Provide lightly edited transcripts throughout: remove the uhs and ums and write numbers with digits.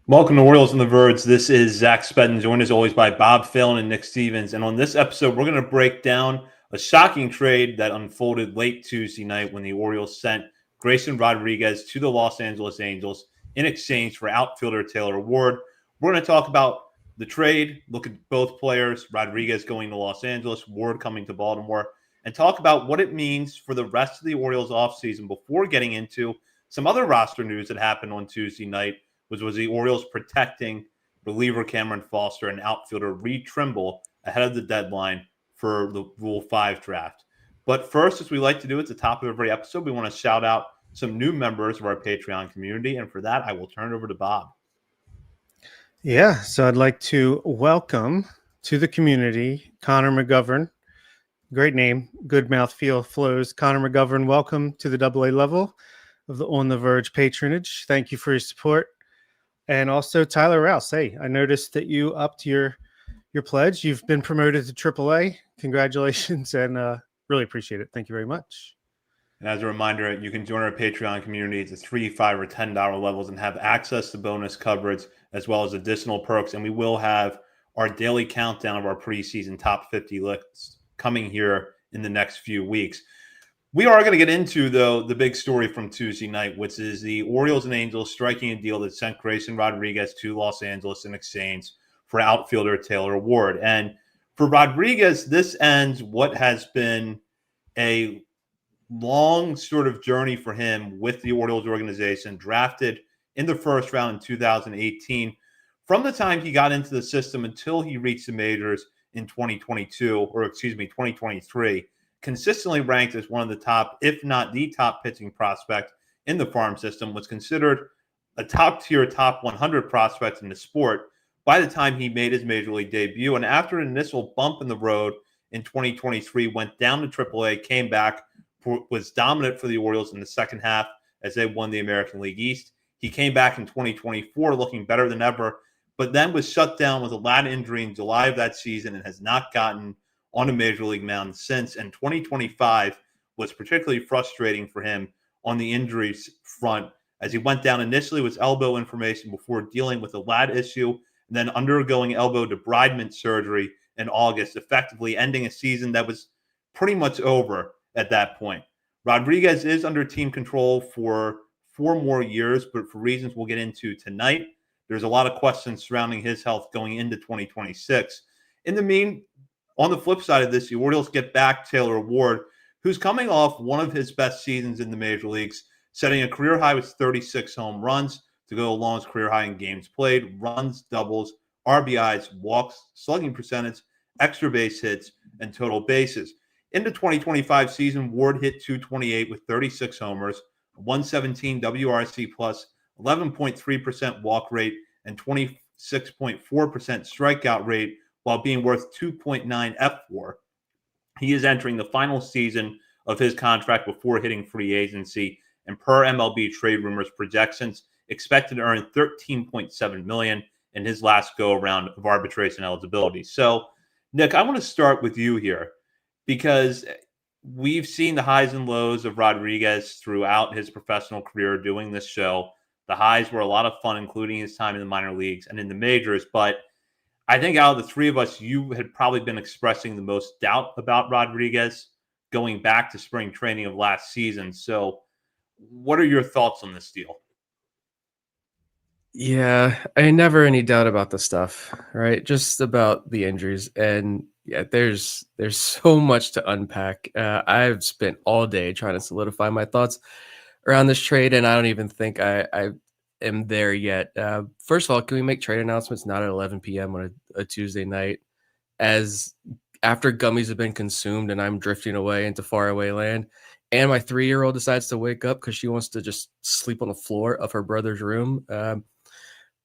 Welcome to Orioles on the Verge. This is Zach Spedden, joined as always by Bob Phelan and Nick Stevens. And on this episode, we're going to break down a shocking trade that unfolded late Tuesday night when the Orioles sent Grayson Rodriguez to the Los Angeles Angels in exchange for outfielder Taylor Ward. We're going to talk about the trade, look at both players, Rodriguez going to Los Angeles, Ward coming to Baltimore, and talk about what it means for the rest of the Orioles offseason before getting into some other roster news that happened on Tuesday night. Was the Orioles protecting reliever Cameron Foster and outfielder Reed Trimble ahead of the deadline for the Rule 5 draft. But first, as we like to do at the top of every episode, we want to shout out some new members of our Patreon community. And for that, I will turn it over to Bob. Yeah, so I'd like to welcome to the community Connor McGovern. Great name, good mouthfeel flows. Connor McGovern, welcome to the AA level of the On the Verge patronage. Thank you for your support. And also Tyler Rouse. Hey, I noticed that you upped your pledge. You've been promoted to AAA. Congratulations, and really appreciate it. Thank you very much. And as a reminder, you can join our Patreon community at the $3, $5, or $10 levels and have access to bonus coverage as well as additional perks. And we will have our daily countdown of our preseason top 50 lists coming here in the next few weeks. We are going to get into, though, the big story from Tuesday night, which is the Orioles and Angels striking a deal that sent Grayson Rodriguez to Los Angeles in exchange for outfielder Taylor Ward. And for Rodriguez, this ends what has been a long sort of journey for him with the Orioles organization, drafted in the first round in 2018. From the time he got into the system until he reached the majors in 2023, consistently ranked as one of the top, if not the top pitching prospect in the farm system, was considered a top-tier, top 100 prospect in the sport by the time he made his major league debut. And after an initial bump in the road in 2023, went down to AAA, came back, was dominant for the Orioles in the second half as they won the American League East. He came back in 2024 looking better than ever, but then was shut down with a lat injury in July of that season and has not gotten on a major league mound since. And 2025 was particularly frustrating for him on the injuries front as he went down initially with elbow inflammation before dealing with a lat issue and then undergoing elbow debridement surgery in August, effectively ending a season that was pretty much over at that point. Rodriguez is under team control for 4 more years, but for reasons we'll get into tonight, there's a lot of questions surrounding his health going into 2026. On the flip side of this, the Orioles get back Taylor Ward, who's coming off one of his best seasons in the major leagues, setting a career high with 36 home runs to go along with career high in games played, runs, doubles, RBIs, walks, slugging percentage, extra base hits, and total bases. In the 2025 season, Ward hit .228 with 36 homers, 117 WRC plus, 11.3% walk rate, and 26.4% strikeout rate, while being worth 2.9 F4. He is entering the final season of his contract before hitting free agency, and per MLB trade rumors projections, expected to earn $13.7 million in his last go-around of arbitration eligibility. So, Nick, I want to start with you here because we've seen the highs and lows of Rodriguez throughout his professional career doing this show. The highs were a lot of fun, including his time in the minor leagues and in the majors, but I think out of the three of us, you had probably been expressing the most doubt about Rodriguez going back to spring training of last season. So what are your thoughts on this deal? Yeah, I never any doubt about the stuff, right? Just about the injuries. And yeah, there's so much to unpack. I've spent all day trying to solidify my thoughts around this trade, and I don't even think I am there yet. First of all, can we make trade announcements not at 11 p.m. on a Tuesday night, as after gummies have been consumed and I'm drifting away into faraway land, and my 3-year-old decides to wake up because she wants to just sleep on the floor of her brother's room.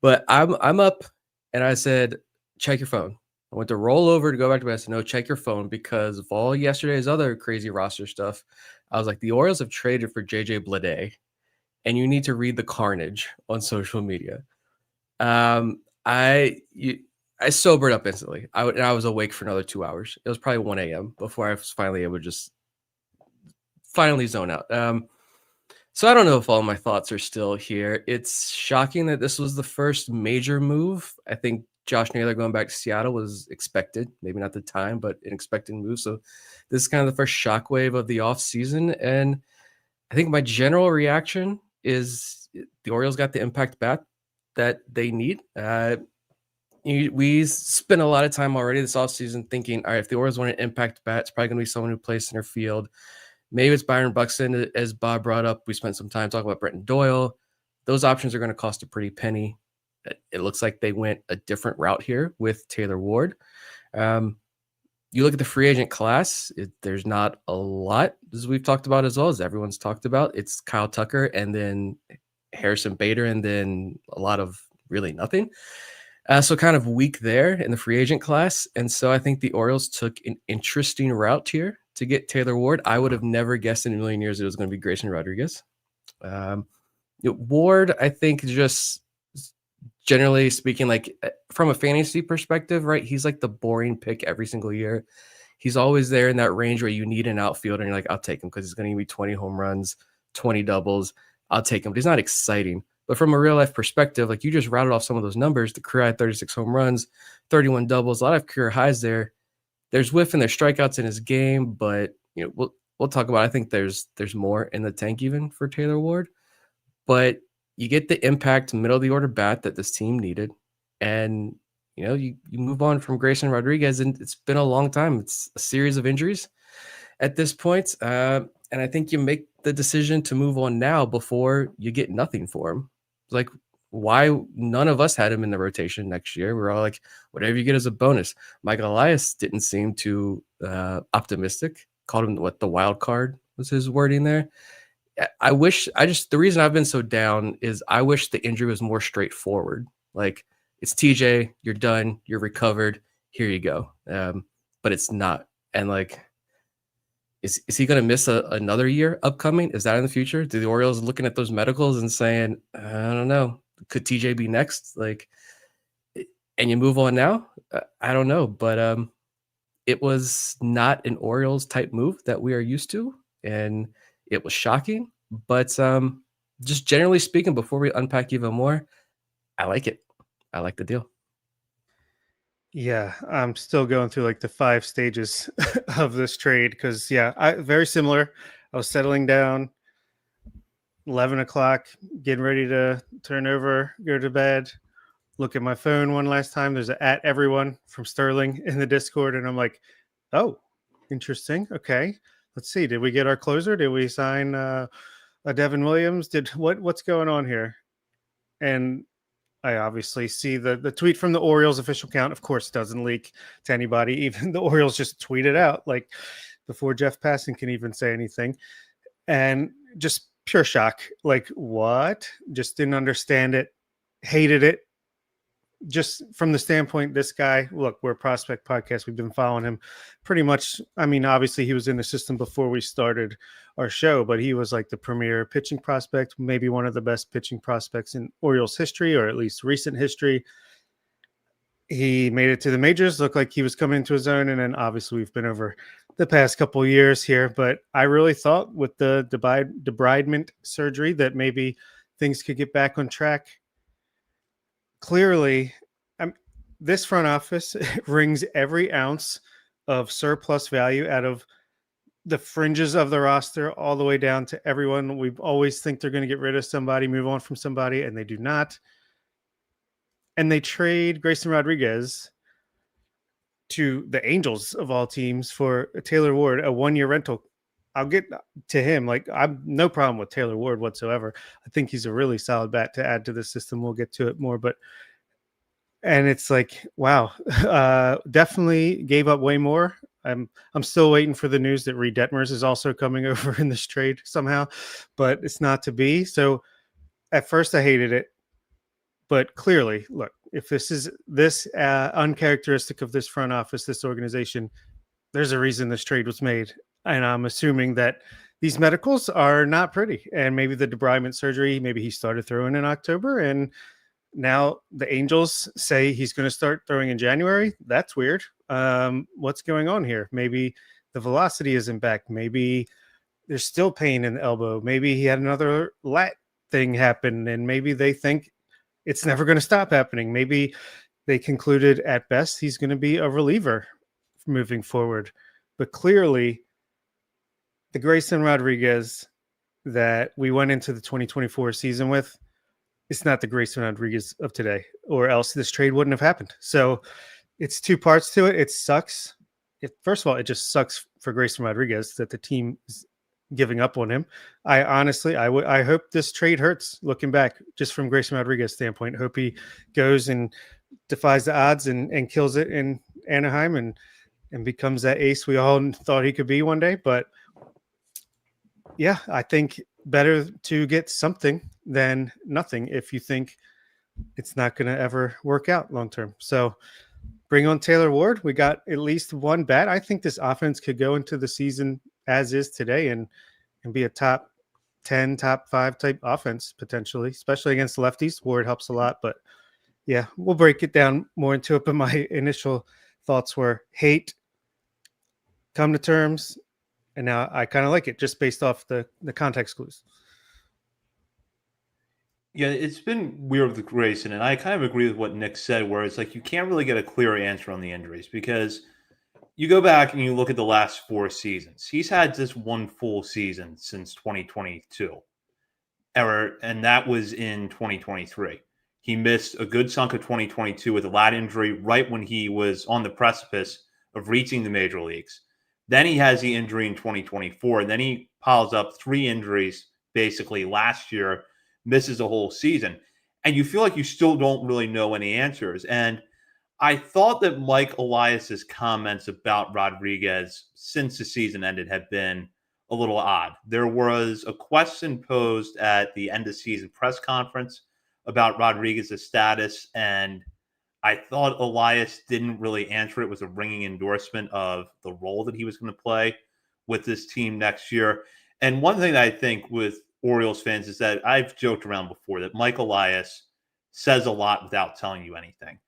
But I'm up, and I said, check your phone. I went to roll over to go back to bed. I said, no, check your phone, because of all yesterday's other crazy roster stuff. I was like, the Orioles have traded for JJ Bleday, and you need to read the carnage on social media. I sobered up instantly. I was awake for another 2 hours. It was probably 1 a.m. before I was finally able to just finally zone out. So I don't know if all my thoughts are still here. It's shocking that this was the first major move. I think Josh Naylor going back to Seattle was expected, maybe not the time, but an expected move. So this is kind of the first shockwave of the offseason. And I think my general reaction is the Orioles got the impact bat that they need. We spent a lot of time already this offseason thinking, all right, if the Orioles want an impact bat, it's probably going to be someone who plays center field. Maybe it's Byron Buxton, as Bob brought up. We spent some time talking about Brenton Doyle. Those options are going to cost a pretty penny. It looks like they went a different route here with Taylor Ward. You look at the free agent class, there's not a lot, as we've talked about as well, as everyone's talked about. It's Kyle Tucker and then Harrison Bader and then a lot of really nothing. So kind of weak there in the free agent class. And so I think the Orioles took an interesting route here to get Taylor Ward. I would have never guessed in a million years it was going to be Grayson Rodriguez. Ward, I think, just generally speaking, like from a fantasy perspective, right? He's like the boring pick every single year. He's always there in that range where you need an outfielder and you're like, I'll take him because he's going to give me 20 home runs, 20 doubles. I'll take him. But he's not exciting. But from a real life perspective, like you just routed off some of those numbers, the career had 36 home runs, 31 doubles, a lot of career highs there. There's whiff and there's strikeouts in his game, but we'll talk about. I think there's more in the tank even for Taylor Ward, but you get the impact middle of the order bat that this team needed, and you move on from Grayson Rodriguez, and it's been a long time. It's a series of injuries at this point, and I think you make the decision to move on now before you get nothing for him. Like, why none of us had him in the rotation next year? We're all like, whatever you get as a bonus. Michael Elias didn't seem too optimistic. Called him the wild card was his wording there. The reason I've been so down is I wish the injury was more straightforward. Like, it's TJ, you're done, you're recovered, here you go. But it's not. And like, is he going to miss another year upcoming? Is that in the future? Do the Orioles looking at those medicals and saying, I don't know, could TJ be next? Like, and you move on now? I don't know, but it was not an Orioles type move that we are used to, and it was shocking. But just generally speaking, before we unpack even more, I like it. I like the deal. Yeah, I'm still going through like the 5 stages of this trade because, very similar. I was settling down, 11 o'clock, getting ready to turn over, go to bed, look at my phone one last time. There's a @everyone from Sterling in the Discord, and I'm like, oh, interesting. Okay, let's see. Did we get our closer? Did we sign a Devin Williams? What's going on here? And I obviously see the tweet from the Orioles official account. Of course, doesn't leak to anybody. Even the Orioles just tweet it out like before Jeff Passan can even say anything. And just pure shock. Like, what? Just didn't understand it. Hated it. Just from the standpoint, this guy, look, we're a prospect podcast. We've been following him pretty much. I mean, obviously he was in the system before we started our show, but he was like the premier pitching prospect, maybe one of the best pitching prospects in Orioles history, or at least recent history. He made it to the majors, looked like he was coming into his own. And then obviously we've been over the past couple of years here, but I really thought with the debridement surgery that maybe things could get back on track. Clearly, this front office wrings every ounce of surplus value out of the fringes of the roster all the way down to everyone. We always think they're going to get rid of somebody, move on from somebody, and they do not. And they trade Grayson Rodriguez to the Angels of all teams for Taylor Ward, a 1-year rental. I'll get to him. Like, I've no problem with Taylor Ward whatsoever. I think he's a really solid bat to add to the system. We'll get to it more, and it's like, wow, definitely gave up way more. I'm still waiting for the news that Reed Detmers is also coming over in this trade somehow, but it's not to be. So at first I hated it, but clearly, look, if this is this uncharacteristic of this front office, this organization, there's a reason this trade was made. And I'm assuming that these medicals are not pretty. And maybe the debridement surgery, maybe he started throwing in October, and now the Angels say he's going to start throwing in January. That's weird. What's going on here? Maybe the velocity isn't back. Maybe there's still pain in the elbow. Maybe he had another lat thing happen, and maybe they think it's never going to stop happening. Maybe they concluded at best he's going to be a reliever moving forward. But clearly, the Grayson Rodriguez that we went into the 2024 season with, it's not the Grayson Rodriguez of today, or else this trade wouldn't have happened. So it's two parts to it. It sucks. First of all, it just sucks for Grayson Rodriguez that the team is giving up on him. I honestly, I hope this trade hurts looking back, just from Grayson Rodriguez standpoint. Hope he goes and defies the odds and kills it in Anaheim and becomes that ace we all thought he could be one day. But yeah, I think better to get something than nothing if you think it's not going to ever work out long term. So bring on Taylor Ward. We got at least one bat. I think this offense could go into the season as is today and be a top 10, top 5 type offense potentially, especially against lefties. Ward helps a lot. But yeah, we'll break it down more into it. But my initial thoughts were hate, come to terms, and now I kind of like it just based off the context clues. Yeah, it's been weird with Grayson, and I kind of agree with what Nick said, where it's like you can't really get a clear answer on the injuries because you go back and you look at the last 4 seasons. He's had just one full season since 2022, and that was in 2023. He missed a good chunk of 2022 with a lat injury right when he was on the precipice of reaching the major leagues. Then he has the injury in 2024, and then he piles up 3 injuries basically last year, misses a whole season. And you feel like you still don't really know any answers. And I thought that Mike Elias's comments about Rodriguez since the season ended have been a little odd. There was a question posed at the end of season press conference about Rodriguez's status, and I thought Elias didn't really answer it. It was a ringing endorsement of the role that he was going to play with this team next year. And one thing that I think with Orioles fans is that I've joked around before that Mike Elias says a lot without telling you anything.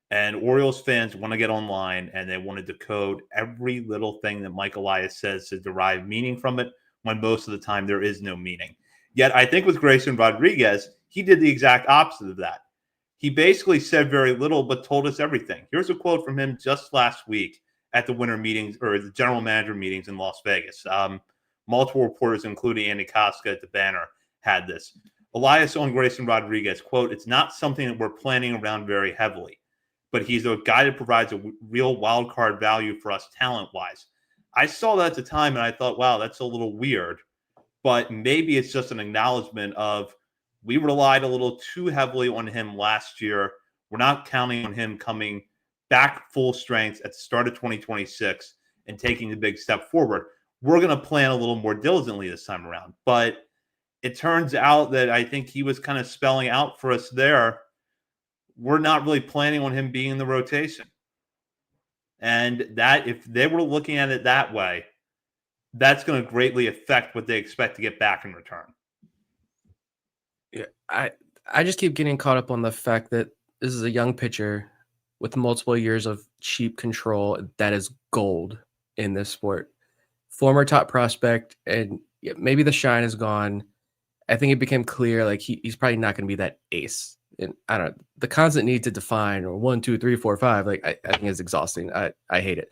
And Orioles fans want to get online and they want to decode every little thing that Mike Elias says to derive meaning from it, when most of the time there is no meaning. Yet I think with Grayson Rodriguez, he did the exact opposite of that. He basically said very little, but told us everything. Here's a quote from him just last week at the winter meetings, or the general manager meetings in Las Vegas. Multiple reporters, including Andy Koska at the Banner, had this. Elias on Grayson Rodriguez, quote, "It's not something that we're planning around very heavily, but he's a guy that provides a real wild card value for us talent-wise." I saw that at the time, and I thought, wow, that's a little weird. But maybe it's just an acknowledgement of we relied a little too heavily on him last year. We're not counting on him coming back full strength at the start of 2026 and taking the big step forward. We're going to plan a little more diligently this time around. But it turns out that I think he was kind of spelling out for us there, we're not really planning on him being in the rotation. And that, if they were looking at it that way, that's going to greatly affect what they expect to get back in return. Yeah, I just keep getting caught up on the fact that this is a young pitcher with multiple years of cheap control that is gold in this sport. Former top prospect, and maybe the shine is gone. I think it became clear like he's probably not going to be that ace. And I don't know, the constant need to define or 1, 2, 3, 4, 5. Like I think it's exhausting. I hate it.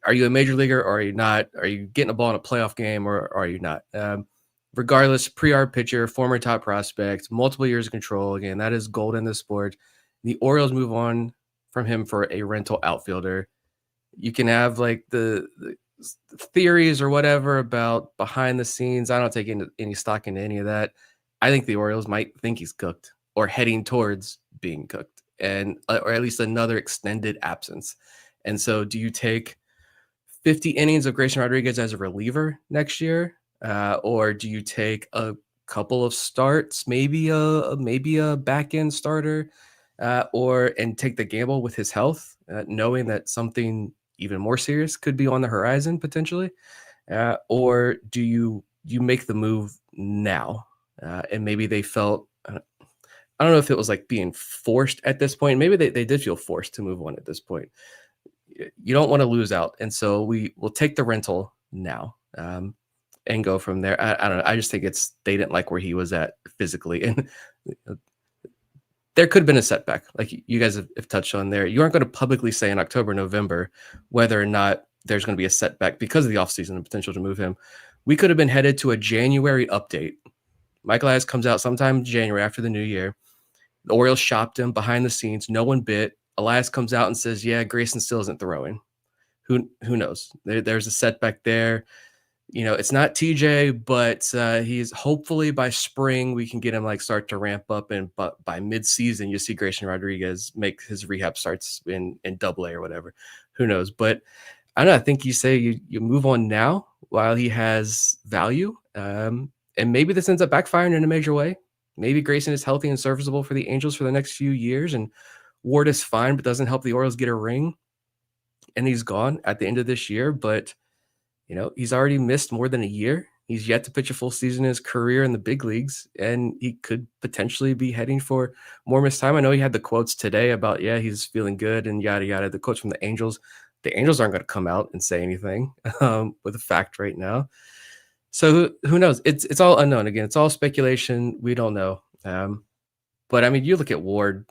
Are you a major leaguer or are you not? Are you getting a ball in a playoff game or are you not? Regardless, pre-arb pitcher, former top prospect, multiple years of control. Again, that is gold in this sport. The Orioles move on from him for a rental outfielder. You can have like the theories or whatever about behind the scenes. I don't take any stock into any of that. I think the Orioles might think he's cooked or heading towards being cooked, and or at least another extended absence. And so do you take 50 innings of Grayson Rodriguez as a reliever next year? Or do you take a couple of starts, maybe a back end starter, and take the gamble with his health, knowing that something even more serious could be on the horizon potentially? Or do you make the move now? And maybe they felt, I don't know if it was like being forced at this point. Maybe they did feel forced to move on at this point. You don't want to lose out. And so we will take the rental now. and go from there. I don't know. I just think they didn't like where he was at physically. And there could have been a setback, like you guys have touched on there. You aren't going to publicly say in October, November, whether or not there's going to be a setback because of the offseason and potential to move him. We could have been headed to a January update. Michael Elias comes out sometime in January after the new year. The Orioles shopped him behind the scenes. No one bit. Elias comes out and says, yeah, Grayson still isn't throwing. Who knows? There's a setback there. It's not TJ, but he's hopefully by spring we can get him start to ramp up, and but by mid-season you see Grayson Rodriguez make his rehab starts in AA or whatever. Who knows? But I don't know. I think you say you move on now while he has value, and maybe this ends up backfiring in a major way. Maybe Grayson is healthy and serviceable for the Angels for the next few years, and Ward is fine but doesn't help the Orioles get a ring, and he's gone at the end of this year. But he's already missed more than a year. He's yet to pitch a full season in his career in the big leagues, and he could potentially be heading for more missed time. I know he had the quotes today about, yeah, he's feeling good and yada, yada. The quotes from the Angels aren't going to come out and say anything with a fact right now. So who knows? It's all unknown. Again, it's all speculation. We don't know. But I mean, you look at Ward,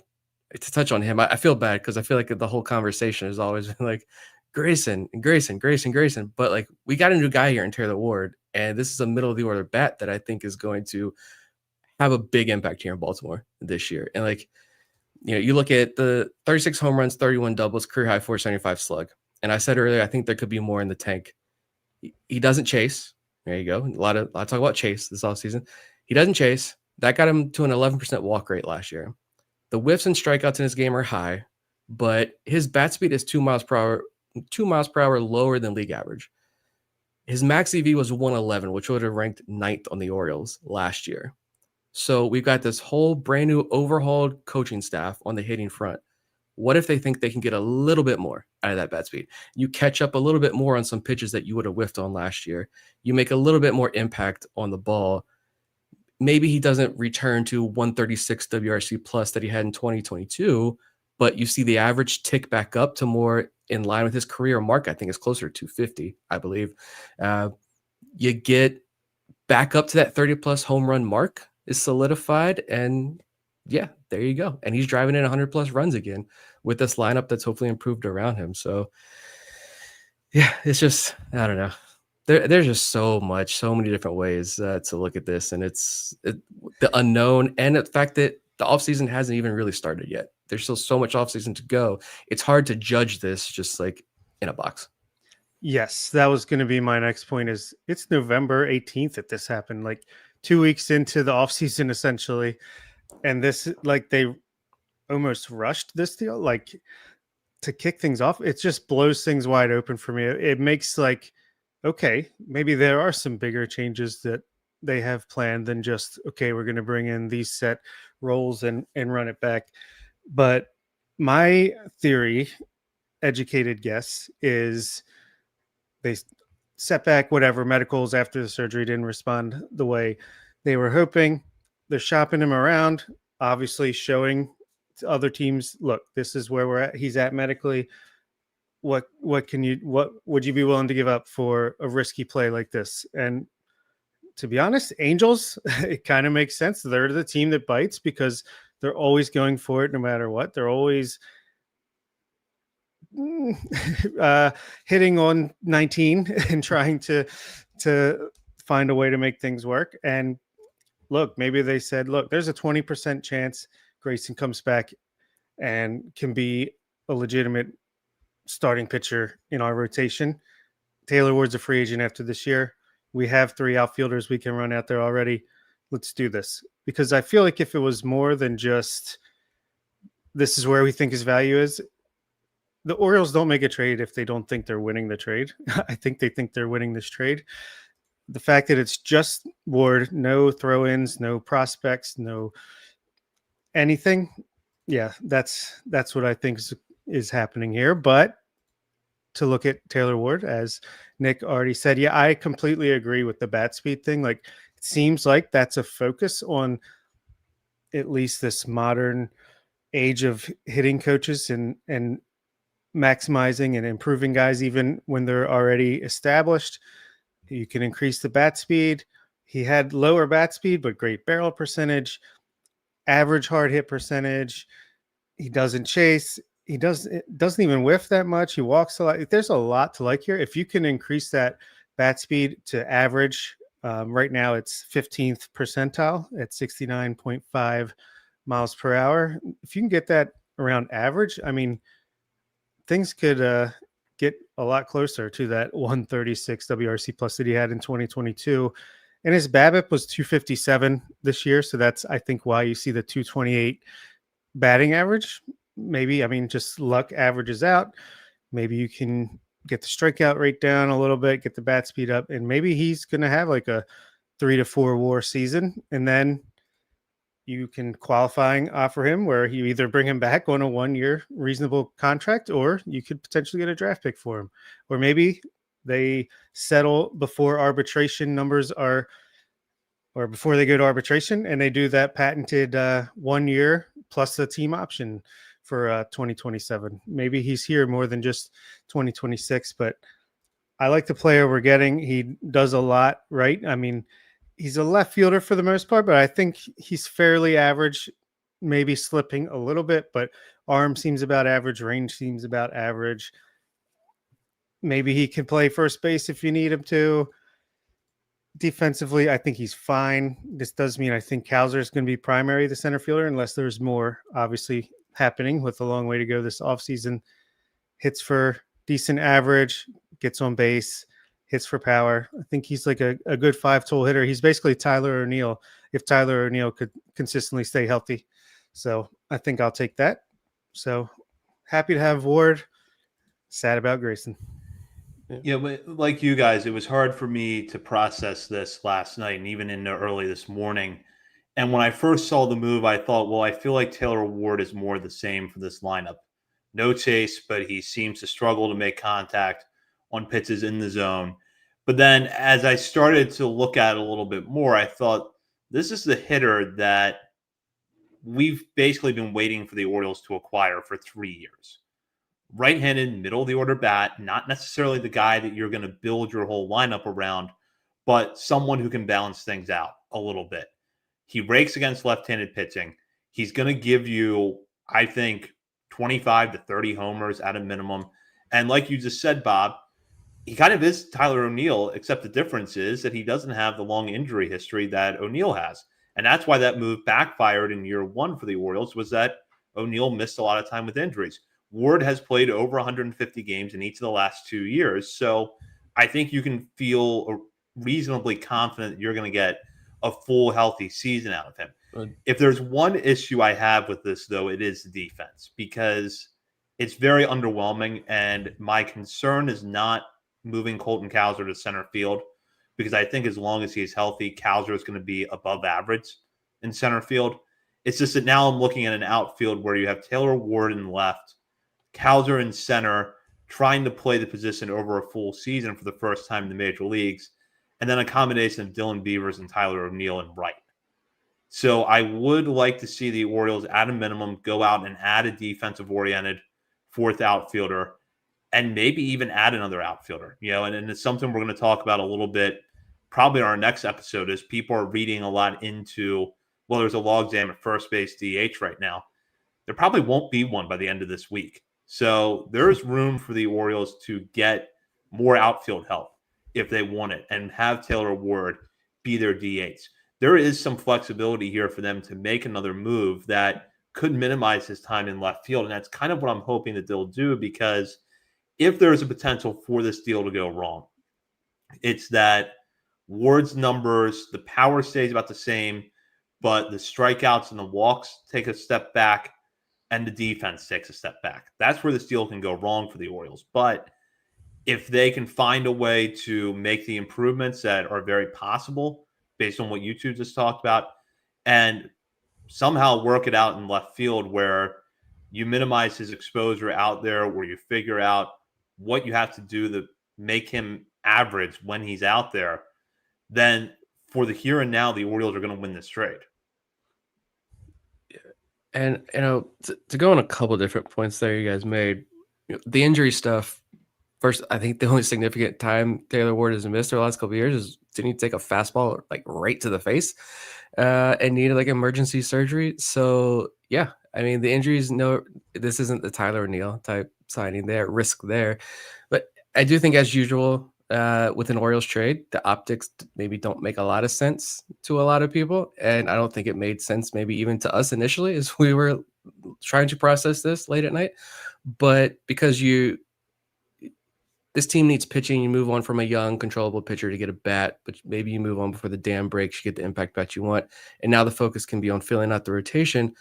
to touch on him, I feel bad because I feel like the whole conversation has always been like, Grayson. But we got a new guy here in Taylor Ward, and this is a middle of the order bat that I think is going to have a big impact here in Baltimore this year. And you look at the 36 home runs, 31 doubles, career high 475 slug. And I said earlier, I think there could be more in the tank. He doesn't chase. There you go. A lot of talk about chase this offseason. He doesn't chase. That got him to an 11% walk rate last year. The whiffs and strikeouts in his game are high, but his bat speed is 2 miles per hour lower than league average. His max EV was 111, which would have ranked 9th on the Orioles last year. So we've got this whole brand new overhauled coaching staff on the hitting front. What if they think they can get a little bit more out of that bat speed? You catch up a little bit more on some pitches that you would have whiffed on last year. You make a little bit more impact on the ball. Maybe he doesn't return to 136 WRC plus that he had in 2022, but you see the average tick back up to more in line with his career mark. I think it's closer to 250, I believe. You get back up to that 30-plus home run mark is solidified, and yeah, there you go. And he's driving in 100-plus runs again with this lineup that's hopefully improved around him. So, yeah, it's just, I don't know. There's just so many different ways to look at this, and it's the unknown and the fact that the offseason hasn't even really started yet. There's still so much offseason to go. It's hard to judge this just in a box. Yes, that was going to be my next point. Is it's November 18th that this happened, 2 weeks into the offseason essentially, and this they almost rushed this deal to kick things off. It just blows things wide open for me. It makes okay, maybe there are some bigger changes that they have planned than just, okay, we're going to bring in these set roles and run it back. But my theory, educated guess, is they set back whatever medicals after the surgery didn't respond the way they were hoping. They're shopping him around, obviously showing to other teams, look, this is where we're at. He's at medically. What would you be willing to give up for a risky play like this? And to be honest, Angels, it kind of makes sense. They're the team that bites because they're always going for it no matter what. They're always hitting on 19 and trying to find a way to make things work. And look, maybe they said, look, there's a 20% chance Grayson comes back and can be a legitimate starting pitcher in our rotation. Taylor Ward's a free agent after this year. We have 3 outfielders we can run out there already. Let's do this. Because I feel like if it was more than just this is where we think his value is, the Orioles don't make a trade if they don't think they're winning the trade. I think they think they're winning this trade. The fact that it's just Ward, no throw-ins, no prospects, no anything. Yeah, that's what I think is happening here. But to look at Taylor Ward, as Nick already said, yeah, I completely agree with the bat speed thing. It seems like that's a focus on at least this modern age of hitting coaches and maximizing and improving guys even when they're already established. You can increase the bat speed. He had lower bat speed, but great barrel percentage, average hard hit percentage. He doesn't chase. He doesn't even whiff that much. He walks a lot. There's a lot to like here. If you can increase that bat speed to average, right now it's 15th percentile at 69.5 miles per hour. If you can get that around average, I mean, things could get a lot closer to that 136 WRC plus that he had in 2022. And his BABIP was 257 this year. So that's, I think, why you see the 228 batting average. Maybe, I mean, just luck averages out. Maybe you can get the strikeout rate down a little bit, get the bat speed up, and maybe he's going to have like a 3 to 4 WAR season. And then you can qualifying offer him where you either bring him back on a 1-year reasonable contract, or you could potentially get a draft pick for him. Or maybe they settle before arbitration numbers are, or before they go to arbitration, and they do that patented 1 year plus the team option for 2027. Maybe he's here more than just 2026, but I like the player we're getting. He does a lot right. I mean, he's a left fielder for the most part, but I think he's fairly average, maybe slipping a little bit, but arm seems about average, range seems about average. Maybe he can play first base if you need him to. Defensively, I think he's fine. This does mean I think Cowser is going to be primary, the center fielder, unless there's more obviously happening with a long way to go this offseason. Hits for decent average, gets on base, hits for power. I think he's like a good 5-tool hitter. He's basically Tyler O'Neill if Tyler O'Neill could consistently stay healthy. So I think I'll take that. So happy to have Ward. Sad about Grayson. Yeah, but like you guys, it was hard for me to process this last night and even into early this morning. And when I first saw the move, I thought, well, I feel like Taylor Ward is more the same for this lineup. No chase, but he seems to struggle to make contact on pitches in the zone. But then as I started to look at it a little bit more, I thought this is the hitter that we've basically been waiting for the Orioles to acquire for 3 years. Right-handed, middle of the order bat, not necessarily the guy that you're going to build your whole lineup around, but someone who can balance things out a little bit. He rakes against left-handed pitching. He's going to give you, I think, 25 to 30 homers at a minimum. And like you just said, Bob, he kind of is Tyler O'Neill, except the difference is that he doesn't have the long injury history that O'Neill has. And that's why that move backfired in year one for the Orioles, was that O'Neill missed a lot of time with injuries. Ward has played over 150 games in each of the last 2 years. So I think you can feel reasonably confident that you're going to get a full healthy season out of him. If there's one issue I have with this, though, it is the defense, because it's very underwhelming. And my concern is not moving Colton Cowser to center field, because I think as long as he's healthy, Cowser is going to be above average in center field. It's just that now I'm looking at an outfield where you have Taylor Ward in left, Cowser in center, trying to play the position over a full season for the first time in the major leagues, and then a combination of Dylan Beavers and Tyler O'Neill in right. So I would like to see the Orioles, at a minimum, go out and add a defensive-oriented fourth outfielder, and maybe even add another outfielder. And it's something we're going to talk about a little bit, probably in our next episode, as people are reading a lot into, well, there's a logjam at first base DH right now. There probably won't be one by the end of this week. So there's room for the Orioles to get more outfield help if they want it, and have Taylor Ward be their DH. There is some flexibility here for them to make another move that could minimize his time in left field. And that's kind of what I'm hoping that they'll do, because if there's a potential for this deal to go wrong, it's that Ward's numbers, the power stays about the same, but the strikeouts and the walks take a step back, and the defense takes a step back. That's where this deal can go wrong for the Orioles. But if they can find a way to make the improvements that are very possible based on what you two just talked about, and somehow work it out in left field where you minimize his exposure out there, where you figure out what you have to do to make him average when he's out there, then for the here and now, the Orioles are going to win this trade. And, to go on a couple different points there you guys made, the injury stuff, first, I think the only significant time Taylor Ward has missed the last couple of years is didn't he take a fastball like right to the face and needed like emergency surgery. So yeah, I mean the injuries. No, this isn't the Tyler O'Neill type signing there, risk there, but I do think as usual with an Orioles trade, the optics maybe don't make a lot of sense to a lot of people, and I don't think it made sense maybe even to us initially as we were trying to process this late at night. But because this team needs pitching. You move on from a young, controllable pitcher to get a bat, but maybe you move on before the dam breaks. You get the impact bat you want. And now the focus can be on filling out the rotation,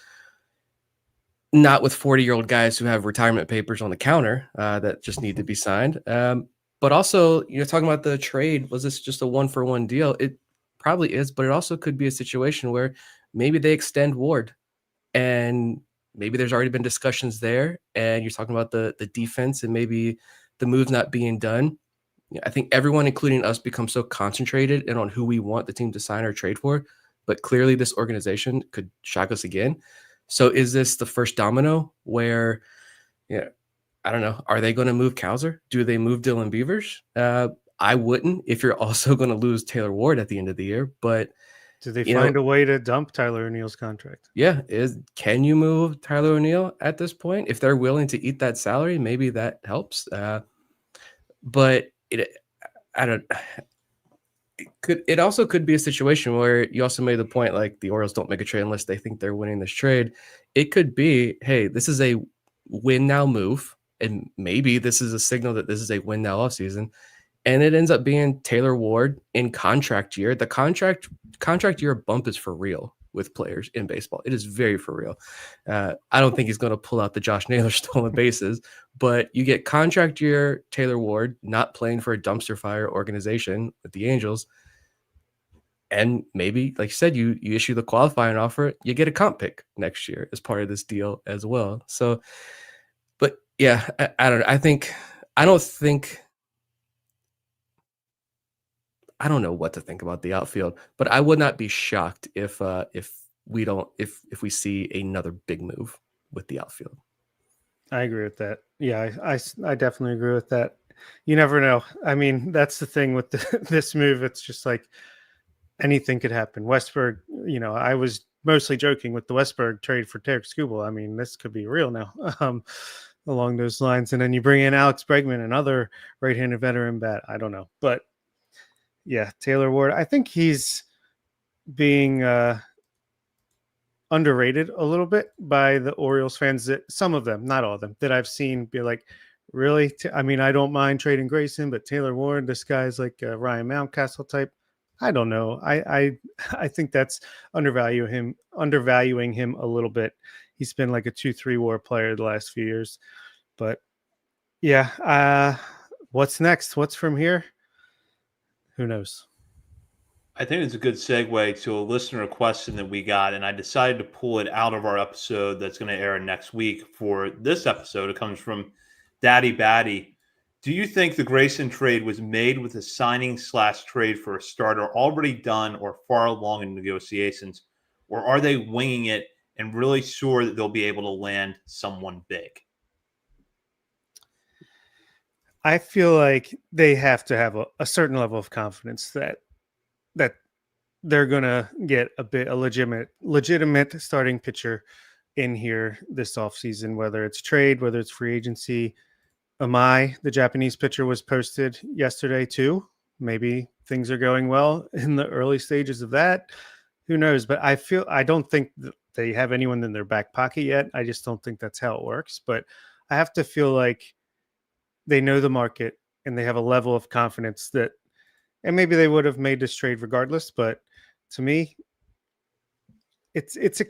not with 40-year-old guys who have retirement papers on the counter that just need to be signed. But also, talking about the trade, was this just a one-for-one deal? It probably is, but it also could be a situation where maybe they extend Ward and maybe there's already been discussions there and you're talking about the defense and maybe the move not being done. I think everyone, including us, becomes so concentrated and on who we want the team to sign or trade for. But clearly this organization could shock us again. So is this the first domino where, I don't know, are they going to move Cowser? Do they move Dylan Beavers? I wouldn't if you're also going to lose Taylor Ward at the end of the year. But do they find a way to dump Tyler O'Neill's contract? Yeah. Can you move Tyler O'Neill at this point? If they're willing to eat that salary, maybe that helps. But it also could be a situation where you also made the point, like the Orioles don't make a trade unless they think they're winning this trade. It could be, hey, this is a win now move. And maybe this is a signal that this is a win now offseason. And it ends up being Taylor Ward in contract year. The contract year bump is for real with players in baseball. It is very for real. I don't think he's going to pull out the Josh Naylor stolen bases, but you get contract year Taylor Ward not playing for a dumpster fire organization with the Angels. And maybe, like you said, you issue the qualifying offer, you get a comp pick next year as part of this deal as well. So, but yeah, I don't know. I don't know what to think about the outfield, but I would not be shocked if we see another big move with the outfield. I agree with that. Yeah, I definitely agree with that. You never know. I mean, that's the thing with this move. It's just like anything could happen. Westberg, I was mostly joking with the Westberg trade for Tarek Skubal. I mean, this could be real now. Along those lines, and then you bring in Alex Bregman, another right-handed veteran bat. I don't know, but yeah, Taylor Ward. I think he's being underrated a little bit by the Orioles fans. That some of them, not all of them, that I've seen be like, really? I mean, I don't mind trading Grayson, but Taylor Ward, this guy's like a Ryan Mountcastle type. I don't know. I think that's undervaluing him a little bit. He's been like a 2-3 WAR player the last few years, but yeah. What's next? What's from here? Who knows? I think it's a good segue to a listener question that we got, and I decided to pull it out of our episode that's going to air next week for this episode. It comes from Daddy Batty. Do you think the Grayson trade was made with a signing/trade for a starter already done or far along in negotiations, or are they winging it and really sure that they'll be able to land someone big? I feel like they have to have a certain level of confidence that they're gonna get a legitimate starting pitcher in here this offseason, whether it's trade, whether it's free agency. Amai, the Japanese pitcher, was posted yesterday too. Maybe things are going well in the early stages of that. Who knows? But I don't think they have anyone in their back pocket yet. I just don't think that's how it works. But I have to feel like they know the market and they have a level of confidence that, and maybe they would have made this trade regardless. But to me, it's a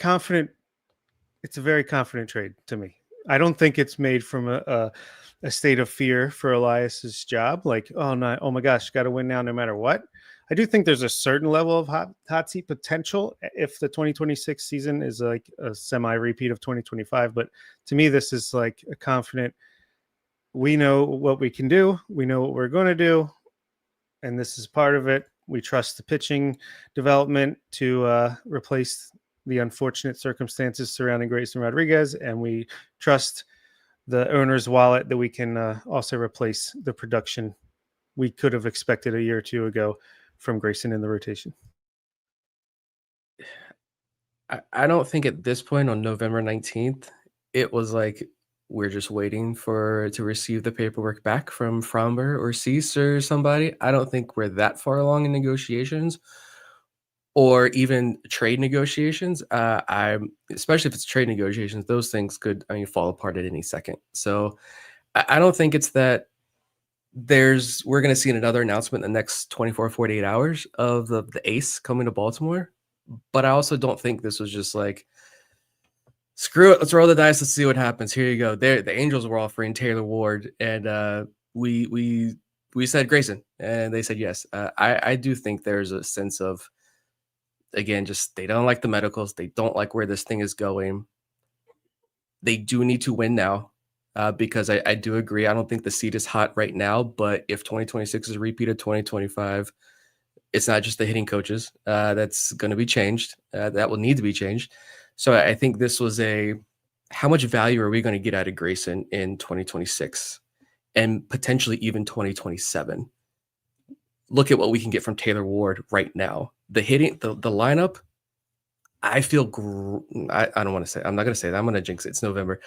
very confident trade to me. I don't think it's made from a state of fear for Elias's job. Like, oh no, oh my gosh, got to win now no matter what. I do think there's a certain level of hot seat potential if the 2026 season is like a semi-repeat of 2025. But to me, this is like a confident, we know what we can do. We know what we're going to do. And this is part of it. We trust the pitching development to replace the unfortunate circumstances surrounding Grayson Rodriguez. And we trust the owner's wallet that we can also replace the production we could have expected a year or two ago from Grayson in the rotation? I don't think at this point on November 19th, it was like we're just waiting to receive the paperwork back from Fromber or Cease or somebody. I don't think we're that far along in negotiations or even trade negotiations. I'm especially if it's trade negotiations, those things could fall apart at any second. So I don't think it's that we're going to see another announcement in the next 24, 48 hours of the ace coming to Baltimore. But I also don't think this was just like, screw it, let's roll the dice, let's see what happens. Here you go. The Angels were offering Taylor Ward, and we said Grayson, and they said yes. I do think there's a sense of, again, just they don't like the medicals, they don't like where this thing is going. They do need to win now, because I do agree. I don't think the seat is hot right now, but if 2026 is a repeat of 2025, it's not just the hitting coaches that's going to be changed. That will need to be changed. So I think this was how much value are we going to get out of Grayson in 2026 and potentially even 2027? Look at what we can get from Taylor Ward right now. The hitting, the lineup, I feel, I don't want to say, I'm not going to say that. I'm going to jinx it. It's November.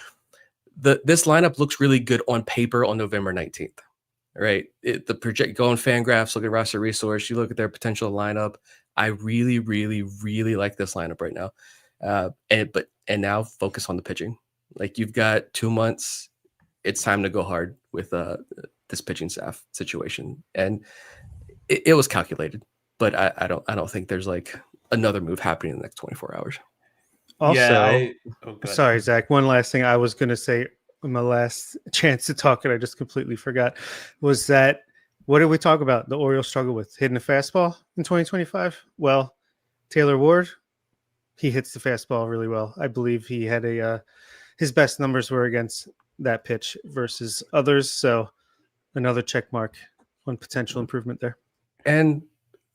This lineup looks really good on paper on November 19th. Right. The project, go on Fangraphs, look at roster resource, you look at their potential lineup. I really, really, really like this lineup right now. And now focus on the pitching. Like, you've got 2 months. It's time to go hard with this pitching staff situation. And it was calculated, but I don't think there's like another move happening in the next 24 hours. Also, go ahead. sorry, Zach, one last thing I was going to say, my last chance to talk, and I just completely forgot, was that what did we talk about? The Orioles struggle with hitting the fastball in 2025. Well, Taylor Ward, he hits the fastball really well. I believe he had his best numbers were against that pitch versus others. So another check mark on potential improvement there. And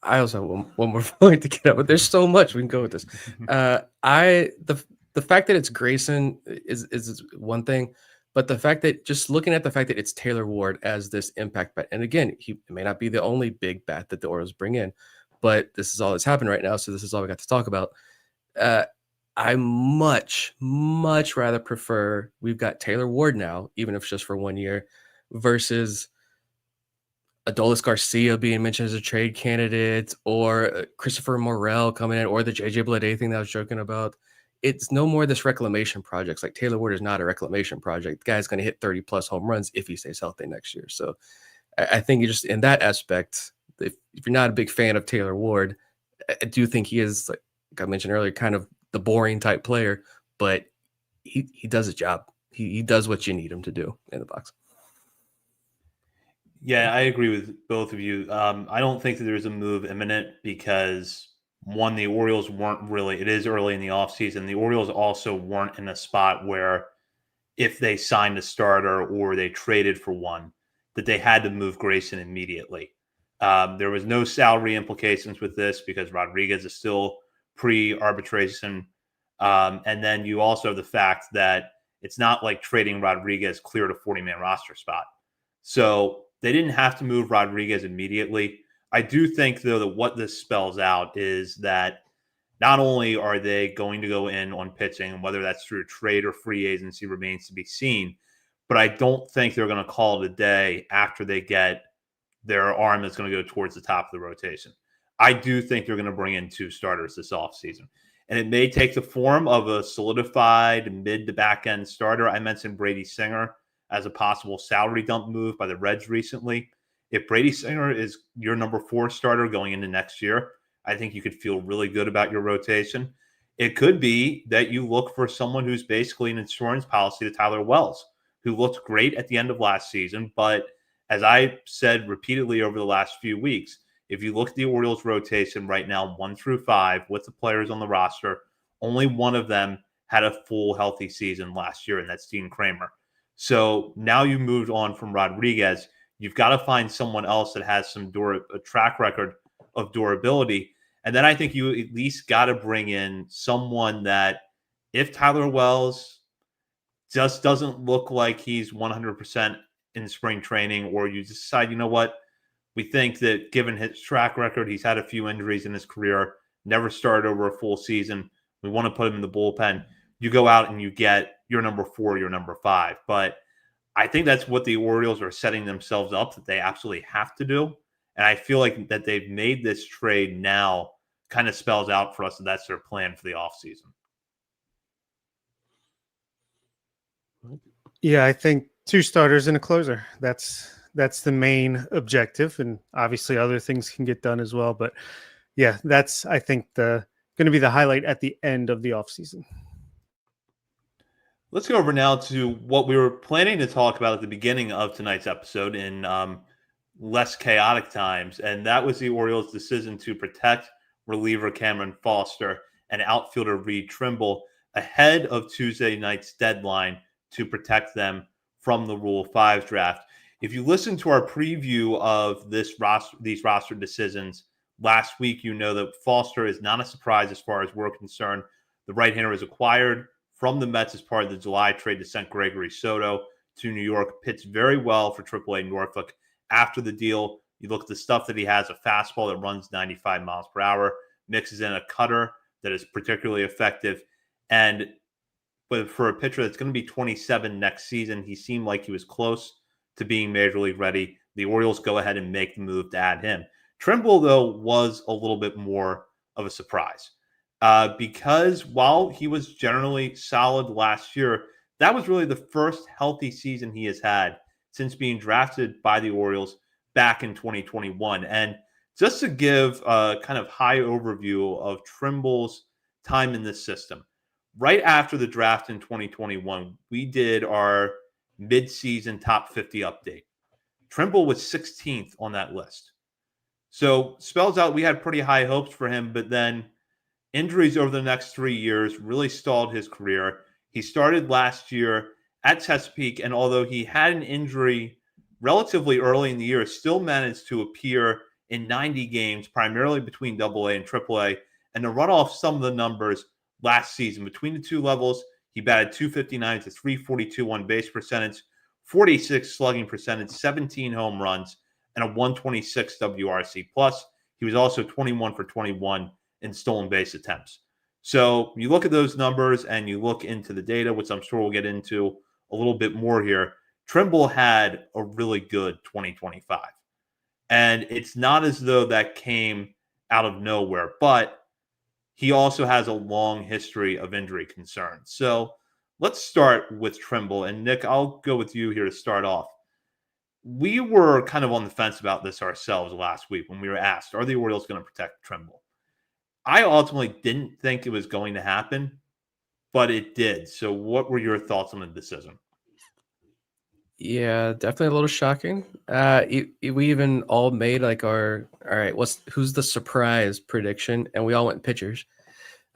I also have one more point to get out, but there's so much we can go with this. The fact that it's Grayson is one thing. But the fact that, just looking at the fact that it's Taylor Ward as this impact bat, and again, he may not be the only big bat that the Orioles bring in, but this is all that's happened right now, so this is all we got to talk about. I much, much rather prefer we've got Taylor Ward now, even if it's just for 1 year, versus Adolis Garcia being mentioned as a trade candidate, or Christopher Morel coming in, or the JJ Bleday thing that I was joking about. It's no more this reclamation projects. Like, Taylor Ward is not a reclamation project. The guy's going to hit 30 plus home runs if he stays healthy next year. So I think you just, in that aspect, if you're not a big fan of Taylor Ward, I do think he is, like I mentioned earlier, kind of the boring type player, but he does his job. He does what you need him to do in the box. Yeah, I agree with both of you. I don't think that there's a move imminent because, one, the Orioles weren't really, it is early in the offseason. The Orioles also weren't in a spot where, if they signed a starter or they traded for one, that they had to move Grayson immediately. There was no salary implications with this because Rodriguez is still pre-arbitration. And then you also have the fact that it's not like trading Rodriguez cleared a 40-man roster spot. So they didn't have to move Rodriguez immediately. I do think, though, that what this spells out is that not only are they going to go in on pitching, and whether that's through trade or free agency remains to be seen, but I don't think they're going to call it a day after they get their arm that's going to go towards the top of the rotation. I do think they're going to bring in 2 starters this offseason. And it may take the form of a solidified mid to back end starter. I mentioned Brady Singer as a possible salary dump move by the Reds recently. If Brady Singer is your number 4 starter going into next year, I think you could feel really good about your rotation. It could be that you look for someone who's basically an insurance policy to Tyler Wells, who looked great at the end of last season. But as I said repeatedly over the last few weeks, if you look at the Orioles rotation right now, 1 through 5, with the players on the roster, only one of them had a full healthy season last year, and that's Dean Kramer. So now you moved on from Rodriguez. You've got to find someone else that has some a track record of durability. And then I think you at least got to bring in someone that, if Tyler Wells just doesn't look like he's 100% in spring training, or you decide, you know what, we think that given his track record, he's had a few injuries in his career, never started over a full season. We want to put him in the bullpen. You go out and you get your number 4, your number 5. But I think that's what the Orioles are setting themselves up that they absolutely have to do. And I feel like that they've made this trade now kind of spells out for us that that's their plan for the offseason. Yeah, I think 2 starters and a closer. That's the main objective, and obviously other things can get done as well. But yeah, that's, I think, going to be the highlight at the end of the offseason. Let's go over now to what we were planning to talk about at the beginning of tonight's episode in less chaotic times, and that was the Orioles' decision to protect reliever Cameron Foster and outfielder Reed Trimble ahead of Tuesday night's deadline to protect them from the Rule 5 draft. If you listen to our preview of these roster decisions last week, you know that Foster is not a surprise as far as we're concerned. The right-hander is acquired from the Mets as part of the July trade to send Gregory Soto to New York. Pitched very well for AAA Norfolk after the deal. You look at the stuff that he has, a fastball that runs 95 miles per hour, mixes in a cutter that is particularly effective. But for a pitcher that's going to be 27 next season, he seemed like he was close to being major league ready. The Orioles go ahead and make the move to add him. Trimble, though, was a little bit more of a surprise because while he was generally solid last year, that was really the first healthy season he has had since being drafted by the Orioles back in 2021. And just to give a kind of high overview of Trimble's time in this system, right after the draft in 2021, we did our mid-season top 50 update. Trimble was 16th on that list. So spells out we had pretty high hopes for him, but then injuries over the next 3 years really stalled his career. He started last year at Chesapeake, and although he had an injury relatively early in the year, still managed to appear in 90 games, primarily between AA and AAA. And to run off some of the numbers last season, between the 2 levels, he batted .259 to .342 on base percentage, 46 slugging percentage, 17 home runs, and a 126 WRC+. He was also 21 for 21 in stolen base attempts. So you look at those numbers and you look into the data, which I'm sure we'll get into a little bit more here. Trimble had a really good 2025. And it's not as though that came out of nowhere, but he also has a long history of injury concerns. So let's start with Trimble. And Nick, I'll go with you here to start off. We were kind of on the fence about this ourselves last week when we were asked, are the Orioles going to protect Trimble? I ultimately didn't think it was going to happen, but it did. So what were your thoughts on the decision? Yeah, definitely a little shocking. We even all made like all right, who's the surprise prediction? And we all went pitchers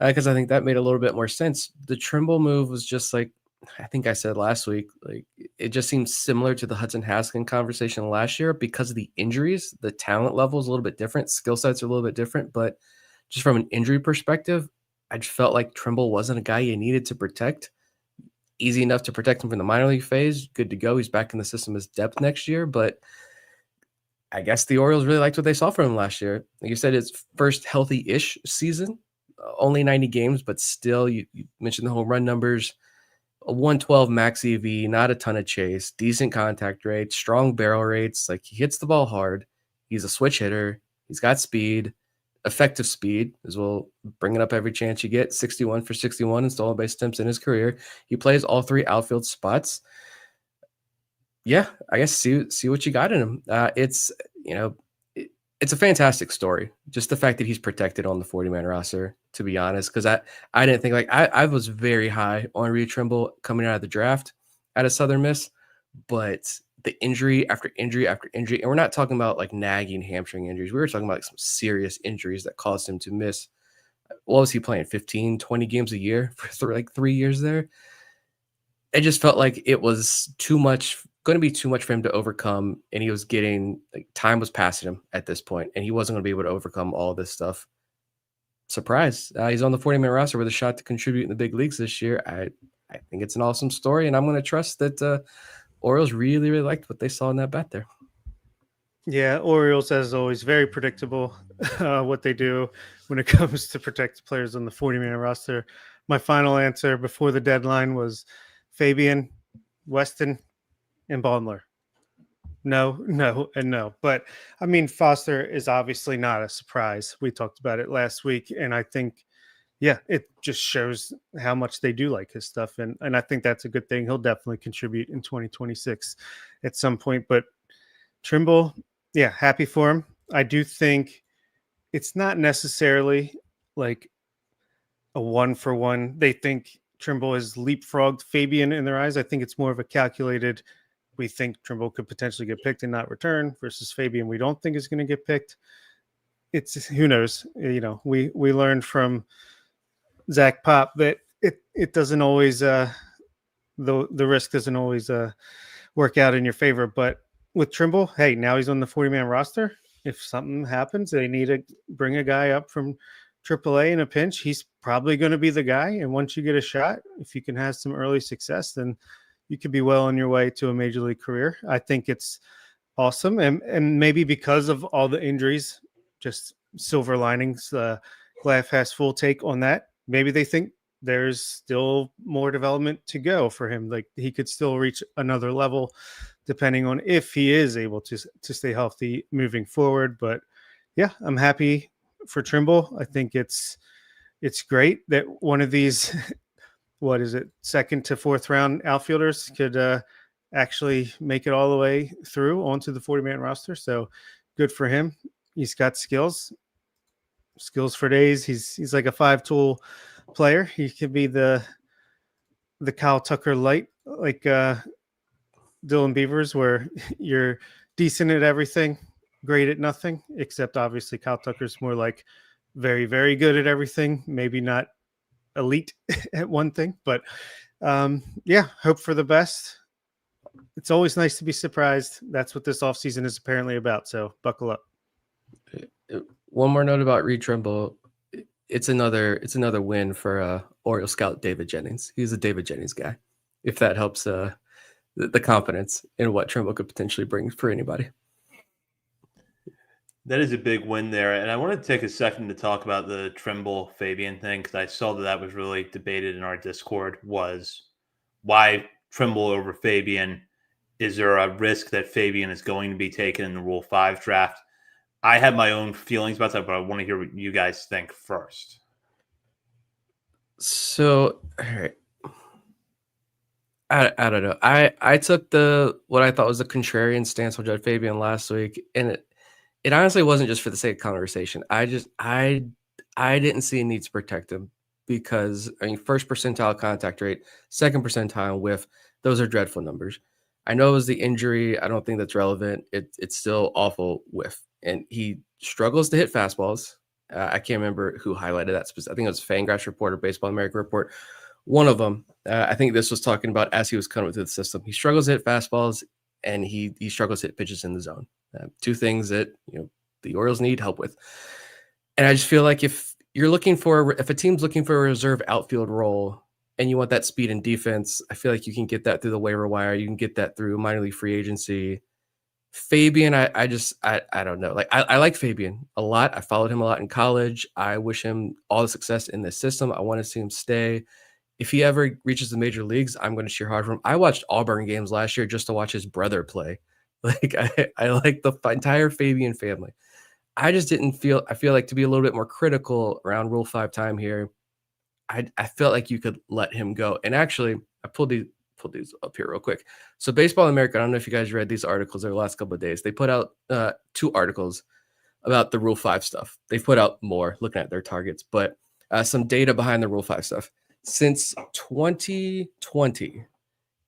because I think that made a little bit more sense. The Trimble move was just like, I think I said last week, like it just seems similar to the Hudson Haskin conversation last year because of the injuries. The talent level is a little bit different. Skill sets are a little bit different, but just from an injury perspective, I just felt like Trimble wasn't a guy you needed to protect. Easy enough to protect him from the minor league phase. Good to go. He's back in the system as depth next year, but I guess the Orioles really liked what they saw from him last year. Like you said, it's first healthy-ish season, only 90 games, but still, you mentioned the home run numbers, a 112 max EV, not a ton of chase, decent contact rate, strong barrel rates. Like he hits the ball hard. He's a switch hitter. He's got speed, effective speed as well. Bring it up every chance you get. 61 for 61 in stolen base attempts in his career. He plays all 3 outfield spots. Yeah, I guess see what you got in him. It's a fantastic story. Just the fact that he's protected on the 40-man roster, to be honest, because I didn't think I was very high on Reed Trimble coming out of the draft out of Southern Miss, but the injury after injury after injury, and we're not talking about like nagging hamstring injuries. We were talking about like some serious injuries that caused him to miss. What was he playing? 15, 20 games a year for like 3 years there. It just felt like it was going to be too much for him to overcome. And he was getting time was passing him at this point, and he wasn't going to be able to overcome all this stuff. Surprise. He's on the 40-man roster with a shot to contribute in the big leagues this year. I think it's an awesome story, and I'm going to trust that Orioles really, really liked what they saw in that bat there. Yeah, Orioles, as always, very predictable what they do when it comes to protect players on the 40-man roster. My final answer before the deadline was Fabian, Weston, and Bondler. No, and no. But, I mean, Foster is obviously not a surprise. We talked about it last week, and I think, yeah, it just shows how much they do like his stuff, and I think that's a good thing. He'll definitely contribute in 2026 at some point. But Trimble, yeah, happy for him. I do think it's not necessarily like a 1-for-1. They think Trimble has leapfrogged Fabian in their eyes. I think it's more of a calculated, we think Trimble could potentially get picked and not return, versus Fabian we don't think is going to get picked. It's, who knows? You know, we learned from Zach Pop that it doesn't always the risk doesn't always work out in your favor. But with Trimble, hey, now he's on the 40-man roster. If something happens, they need to bring a guy up from AAA in a pinch. He's probably going to be the guy. And once you get a shot, if you can have some early success, then you could be well on your way to a major league career. I think it's awesome. And maybe because of all the injuries, just silver linings, glass half full take on that. Maybe they think there's still more development to go for him. Like he could still reach another level depending on if he is able to stay healthy moving forward. But yeah, I'm happy for Trimble. I think it's great that one of these, what is it, second to fourth round outfielders could actually make it all the way through onto the 40-man roster. So good for him. He's got skills for days. He's like a 5-tool player. He could be the Kyle Tucker light, like Dylan Beavers, where you're decent at everything, great at nothing, except obviously Kyle Tucker's more like very, very good at everything, maybe not elite at one thing. But yeah, hope for the best. It's always nice to be surprised. That's what this offseason is apparently about. So buckle up. One more note about Reed Trimble. It's another win for Oriole scout David Jennings. He's a David Jennings guy. If that helps the confidence in what Trimble could potentially bring for anybody. That is a big win there. And I want to take a second to talk about the Trimble Fabian thing, because I saw that was really debated in our Discord, was why Trimble over Fabian? Is there a risk that Fabian is going to be taken in the Rule 5 draft? I have my own feelings about that, but I want to hear what you guys think first. So, all right. I don't know. I took what I thought was a contrarian stance on Judge Fabian last week, and it honestly wasn't just for the sake of conversation. I didn't see a need to protect him because, I mean, first percentile contact rate, second percentile whiff, those are dreadful numbers. I know it was the injury. I don't think that's relevant. It's still awful whiff, and he struggles to hit fastballs. I can't remember who highlighted that. I think it was Fangraphs report or Baseball America report. One of them, I think this was talking about as he was coming through the system. He struggles to hit fastballs, and he struggles to hit pitches in the zone. Two things that the Orioles need help with. And I just feel like if a team's looking for a reserve outfield role and you want that speed and defense, I feel like you can get that through the waiver wire. You can get that through minor league free agency. Fabian, I don't know. Like I like Fabian a lot. I followed him a lot in college. I wish him all the success in this system. I want to see him stay. If he ever reaches the major leagues, I'm going to cheer hard for him. I watched Auburn games last year just to watch his brother play. Like I like the entire Fabian family. I feel like to be a little bit more critical around Rule 5 time here, I felt like you could let him go. And actually, I pulled these up here real quick. So Baseball America, I don't know if you guys read these articles over the last couple of days. They put out 2 articles about the Rule 5 stuff. They've put out more looking at their targets, but some data behind the Rule 5 stuff. Since 2020,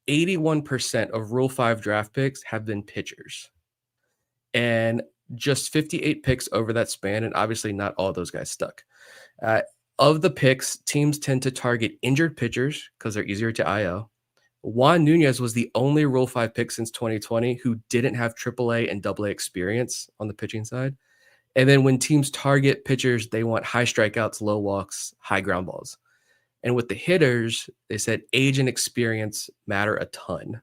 81% of Rule 5 draft picks have been pitchers. And just 58 picks over that span, and obviously not all those guys stuck. Of the picks, teams tend to target injured pitchers because they're easier to IO. Juan Nunez was the only Rule 5 pick since 2020 who didn't have AAA and AA experience on the pitching side. And then when teams target pitchers, they want high strikeouts, low walks, high ground balls. And with the hitters, they said age and experience matter a ton.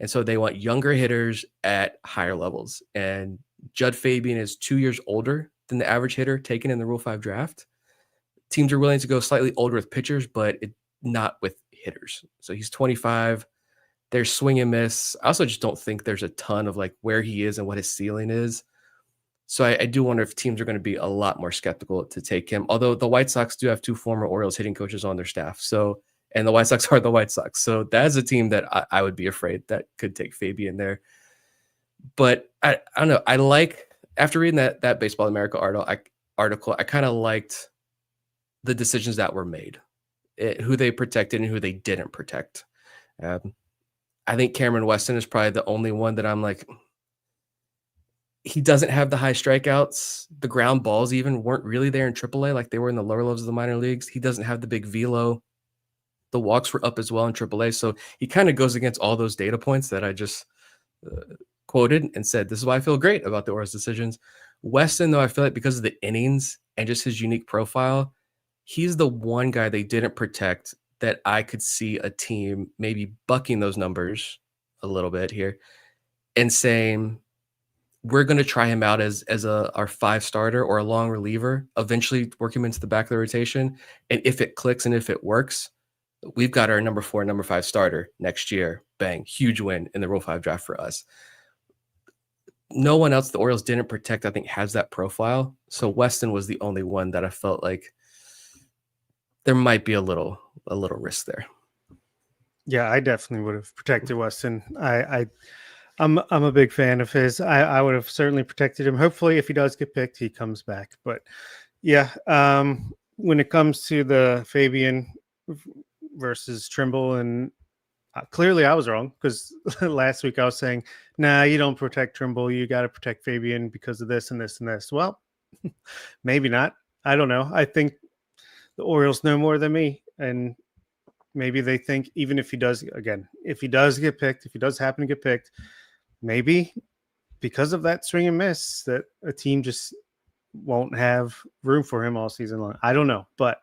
And so they want younger hitters at higher levels. And Judd Fabian is 2 years older than the average hitter taken in the Rule 5 draft. Teams are willing to go slightly older with pitchers, but not with hitters. So he's 25. There's swing and miss. I also just don't think there's a ton of like where he is and what his ceiling is. So I do wonder if teams are going to be a lot more skeptical to take him. Although the White Sox do have 2 former Orioles hitting coaches on their staff. And the White Sox are the White Sox. So that's a team that I would be afraid that could take Fabian there. But I don't know. I like, after reading that Baseball America article, I kind of liked the decisions that were made, who they protected and who they didn't protect. I think Cameron Weston is probably the only one that I'm like, he doesn't have the high strikeouts. The ground balls even weren't really there in AAA like they were in the lower levels of the minor leagues. He doesn't have the big velo. The walks were up as well in AAA. So he kind of goes against all those data points that I just quoted and said, this is why I feel great about the Orioles decisions. Weston, though, I feel like because of the innings and just his unique profile, he's the one guy they didn't protect that I could see a team maybe bucking those numbers a little bit here and saying, we're going to try him out as our 5 starter or a long reliever, eventually work him into the back of the rotation. And if it clicks and if it works, we've got our number 4, number 5 starter next year. Bang, huge win in the Rule 5 draft for us. No one else the Orioles didn't protect, I think, has that profile. So Weston was the only one that I felt like there might be a little risk there. Yeah, I definitely would have protected Weston. I'm a big fan of his. I would have certainly protected him. Hopefully, if he does get picked, he comes back. But yeah, when it comes to the Fabian versus Trimble, and clearly I was wrong because last week I was saying, nah, you don't protect Trimble. You got to protect Fabian because of this and this and this. Well, maybe not. I don't know. I think the Orioles know more than me, and maybe they think even if he does get picked, if he does happen to get picked, maybe because of that swing and miss that a team just won't have room for him all season long. I don't know, but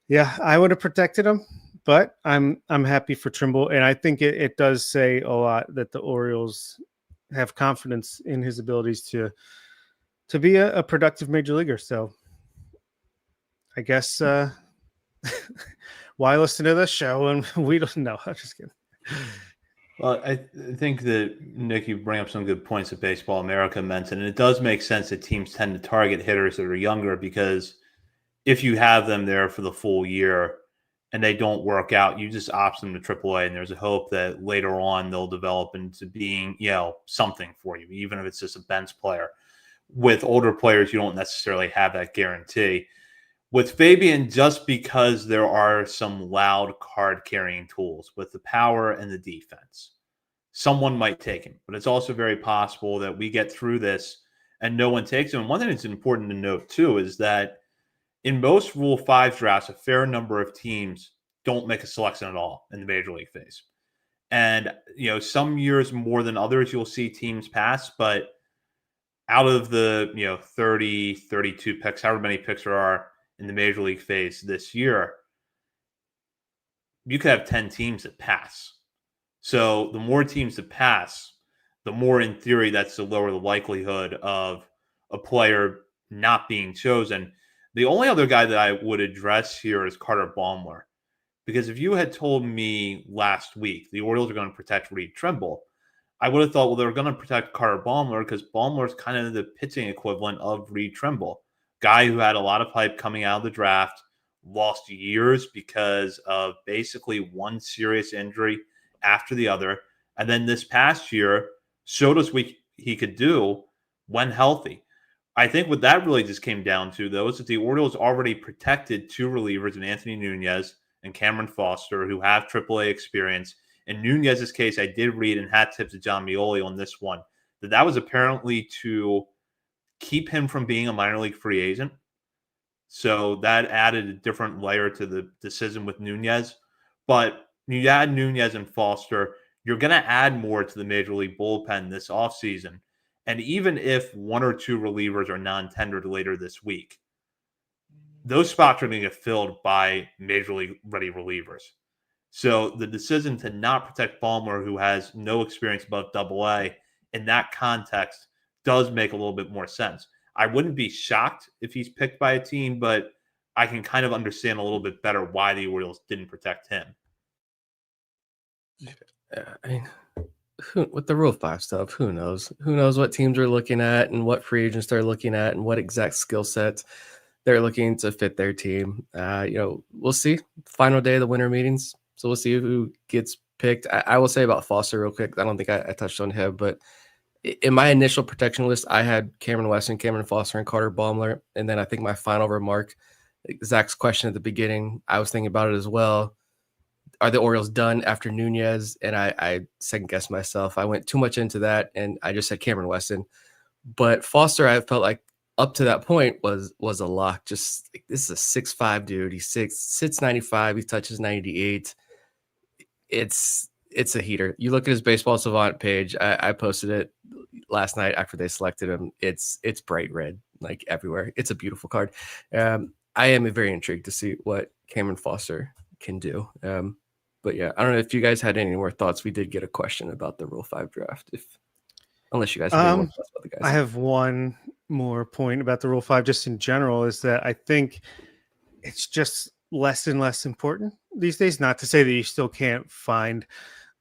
yeah, I would have protected him, but I'm happy for Trimble. And I think it does say a lot that the Orioles have confidence in his abilities to be a productive major leaguer. So I guess, why listen to this show and we don't know? I'm just kidding. Well, I think that, Nick, you bring up some good points that Baseball America mentioned, and it does make sense that teams tend to target hitters that are younger because if you have them there for the full year and they don't work out, you just opt them to AAA, and there's a hope that later on they'll develop into being, something for you, even if it's just a bench player. With older players, you don't necessarily have that guarantee. With Fabian, just because there are some loud card-carrying tools with the power and the defense, someone might take him. But it's also very possible that we get through this and no one takes him. And one thing that's important to note, too, is that in most Rule 5 drafts, a fair number of teams don't make a selection at all in the Major League phase. And, some years more than others, you'll see teams pass. But out of the, 30, 32 picks, however many picks there are, in the Major League phase this year, you could have 10 teams that pass. So the more teams that pass, the more, in theory, that's the lower the likelihood of a player not being chosen. The only other guy that I would address here is Carter Baumler. Because if you had told me last week the Orioles are going to protect Reed Trimble, I would have thought, well, they're going to protect Carter Baumler because Baumler is kind of the pitching equivalent of Reed Trimble. Guy who had a lot of hype coming out of the draft, lost years because of basically one serious injury after the other. And then this past year showed us what he could do when healthy. I think what that really just came down to, though, is that the Orioles already protected 2 relievers in Anthony Nunez and Cameron Foster who have AAA experience. In Nunez's case, I did read and hat tip to John Mioli on this one, that was apparently to keep him from being a minor league free agent. So that added a different layer to the decision with Nunez. But you add Nunez and Foster, you're going to add more to the Major League bullpen this offseason. And even if 1 or 2 relievers are non-tendered later this week, those spots are going to get filled by major league ready relievers. So the decision to not protect Ballmer, who has no experience above AA, in that context does make a little bit more sense. I wouldn't be shocked if he's picked by a team, but I can kind of understand a little bit better why the Orioles didn't protect him. I mean, with the Rule 5 stuff, who knows? Who knows what teams are looking at and what free agents they're looking at and what exact skill sets they're looking to fit their team. We'll see. Final day of the winter meetings. So we'll see who gets picked. I will say about Foster real quick. I don't think I touched on him, but in my initial protection list, I had Cameron Weston, Cameron Foster, and Carter Baumler. And then I think my final remark, Zach's question at the beginning, I was thinking about it as well. Are the Orioles done after Nunez? And I second-guessed myself. I went too much into that, and I just said Cameron Weston. But Foster, I felt like up to that point was a lock. Just this is a 6'5" dude. He's sits 95. He touches 98. It's a heater. You look at his Baseball Savant page. I posted it last night after they selected him. It's bright red, like everywhere. It's a beautiful card. I am very intrigued to see what Cameron Foster can do. But yeah, I don't know if you guys had any more thoughts. We did get a question about the Rule 5 draft. Unless you guys have any more thoughts about the guys. I have one more point about the Rule 5 just in general, is that I think it's just less and less important these days. Not to say that you still can't find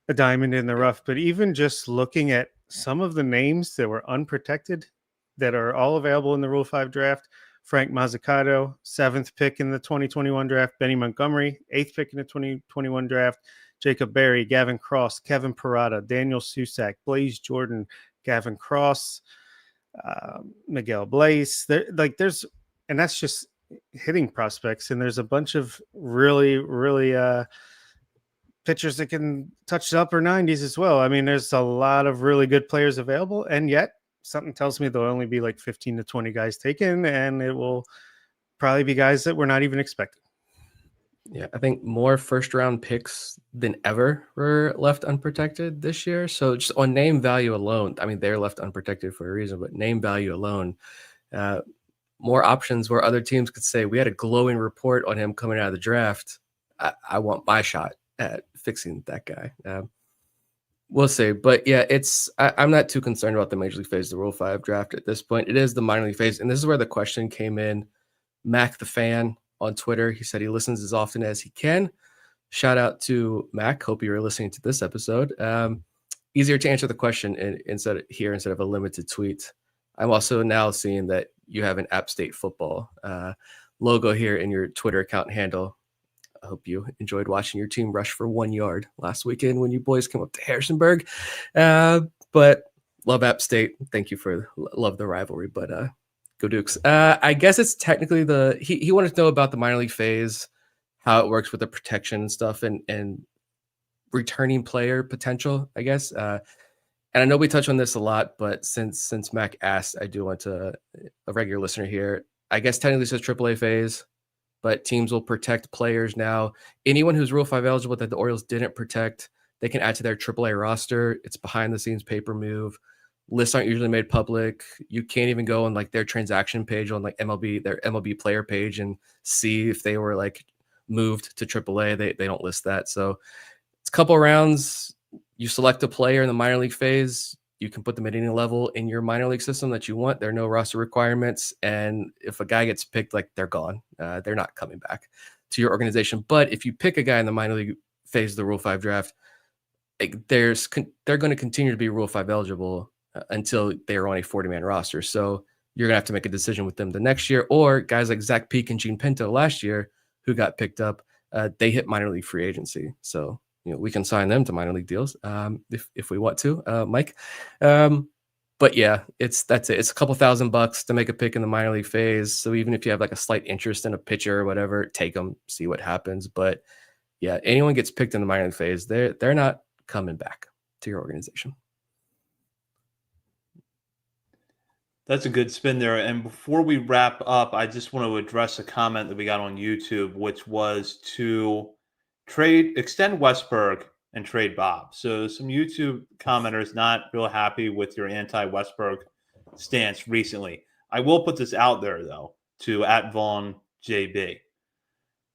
a diamond in the rough, but even just looking at some of the names that were unprotected that are all available in the Rule 5 draft. Frank Mazzucato, 7th pick in the 2021 draft. Benny Montgomery, 8th pick in the 2021 draft. Jacob Berry, Gavin Cross, Kevin Parada, Daniel Susac, Blaze Jordan, Gavin Cross, Miguel Blaze. There's, and that's just hitting prospects. And there's a bunch of really, really pitchers that can touch the upper 90s as well. I mean, there's a lot of really good players available, and yet something tells me there'll only be like 15 to 20 guys taken, and it will probably be guys that we're not even expecting. Yeah, I think more first-round picks than ever were left unprotected this year. So just on name value alone, I mean, they're left unprotected for a reason, but name value alone, more options where other teams could say, we had a glowing report on him coming out of the draft. I want my shot at fixing that guy. We'll see. But yeah, I'm not too concerned about the Major League phase, the Rule 5 draft at this point. It is the minor league phase. And this is where the question came in. Mac the fan on Twitter, he said he listens as often as he can. Shout out to Mac. Hope you were listening to this episode. Easier to answer the question instead of a limited tweet. I'm also now seeing that you have an App State football logo here in your Twitter account handle. I hope you enjoyed watching your team rush for 1 yard last weekend when you boys came up to Harrisonburg. But love App State. Thank you love the rivalry, but go Dukes. I guess it's technically he wanted to know about the minor league phase, how it works with the protection and stuff, and returning player potential, I guess. And I know we touch on this a lot, but since Mac asked, I do want to, a regular listener here, I guess technically it says AAA phase, but teams will protect players now. Anyone who's Rule 5 eligible that the Orioles didn't protect, they can add to their AAA roster. It's behind the scenes paper move. Lists aren't usually made public. You can't even go on like their transaction page on like MLB, their MLB player page, and see if they were like moved to AAA. They don't list that. So it's a couple rounds. You select a player in the minor league phase. You can put them at any level in your minor league system that you want. There are no roster requirements. And if a guy gets picked, like they're gone. They're not coming back to your organization. But if you pick a guy in the minor league phase of the Rule 5 draft, they're going to continue to be Rule 5 eligible until they are on a 40-man roster. So you're going to have to make a decision with them the next year. Or guys like Zach Peak and Gene Pinto last year who got picked up, they hit minor league free agency. So we can sign them to minor league deals if we want to, Mike. But yeah, that's it. It's a couple $1,000 to make a pick in the minor league phase. So even if you have like a slight interest in a pitcher or whatever, take them, see what happens. But yeah, anyone gets picked in the minor league phase, they're not coming back to your organization. That's a good spin there. And before we wrap up, I just want to address a comment that we got on YouTube, which was to extend Westberg and trade Bob. So some YouTube commenters not real happy with your anti-Westberg stance recently. I will put this out there though to @Vaughn JB.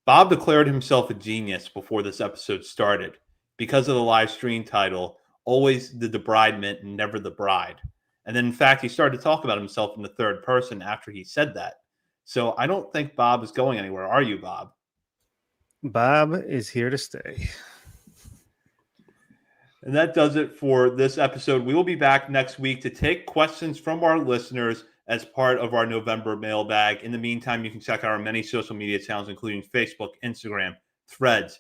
Bob declared himself a genius before this episode started because of the live stream title, Always the Debridement and Never the Bride. And then, in fact, he started to talk about himself in the third person after he said that. So I don't think Bob is going anywhere. Are you, Bob? Bob is here to stay. And that does it for this episode. We will be back next week to take questions from our listeners as part of our November mailbag. In the meantime, you can check out our many social media channels, including Facebook, Instagram, Threads,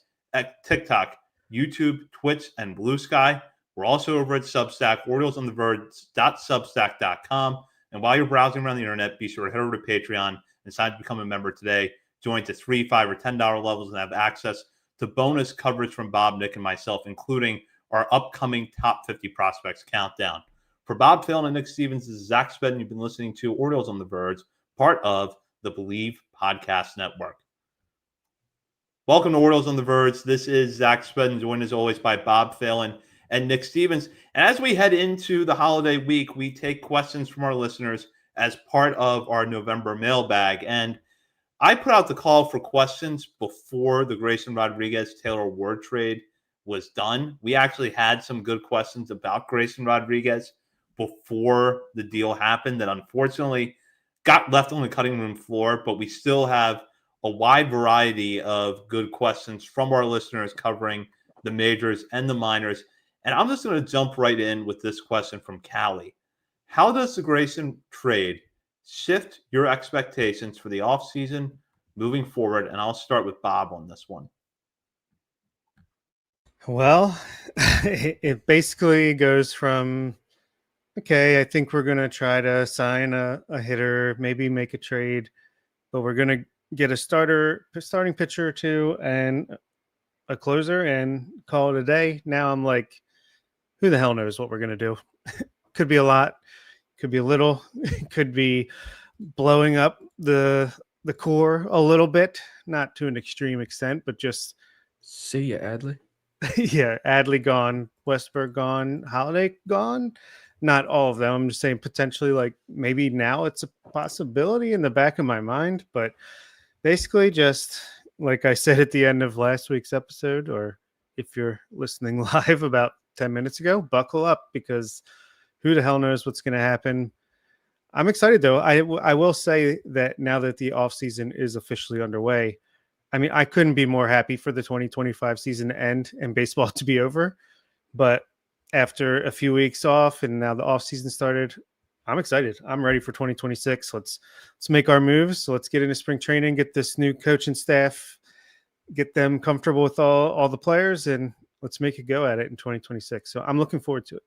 TikTok, YouTube, Twitch, and Blue Sky. We're also over at Substack, oriolesontheverge.substack.com. And while you're browsing around the internet, be sure to head over to Patreon and sign up to become a member today. Join to $3, $5, or $10 levels and have access to bonus coverage from Bob, Nick, and myself, including our upcoming Top 50 Prospects Countdown. For Bob Phelan and Nick Stevens, this is Zach Spedden. You've been listening to Orioles on the Verge, part of the Believe Podcast Network. Welcome to Orioles on the Verge. This is Zach Spedden, joined as always by Bob Phelan and Nick Stevens. And as we head into the holiday week, we take questions from our listeners as part of our November mailbag. And I put out the call for questions before the Grayson Rodriguez Taylor Ward trade was done. We actually had some good questions about Grayson Rodriguez before the deal happened that unfortunately got left on the cutting room floor, but we still have a wide variety of good questions from our listeners covering the majors and the minors. And I'm just going to jump right in with this question from Callie. How does the Grayson trade shift your expectations for the offseason moving forward? And I'll start with Bob on this one. Well, it basically goes from, okay, I think we're going to try to sign a hitter, maybe make a trade, but we're going to get a starting pitcher or two and a closer and call it a day. Now I'm like, who the hell knows what we're going to do? Could be a lot, could be a little, could be blowing up the core a little bit, not to an extreme extent, but just See ya, Adley. yeah, Adley gone, Westberg gone, Holiday gone. Not all of them. I'm just saying potentially, like maybe now it's a possibility in the back of my mind, but basically just like I said at the end of last week's episode, or if you're listening live about 10 minutes ago, buckle up because who the hell knows what's going to happen. I'm excited though. I will say that now that the offseason is officially underway, I mean, I couldn't be more happy for the 2025 season to end and baseball to be over. But after a few weeks off and now the offseason started, I'm excited. I'm ready for 2026. Let's make our moves. So let's get into spring training, get this new coaching staff, get them comfortable with all the players, and let's make a go at it in 2026. So I'm looking forward to it.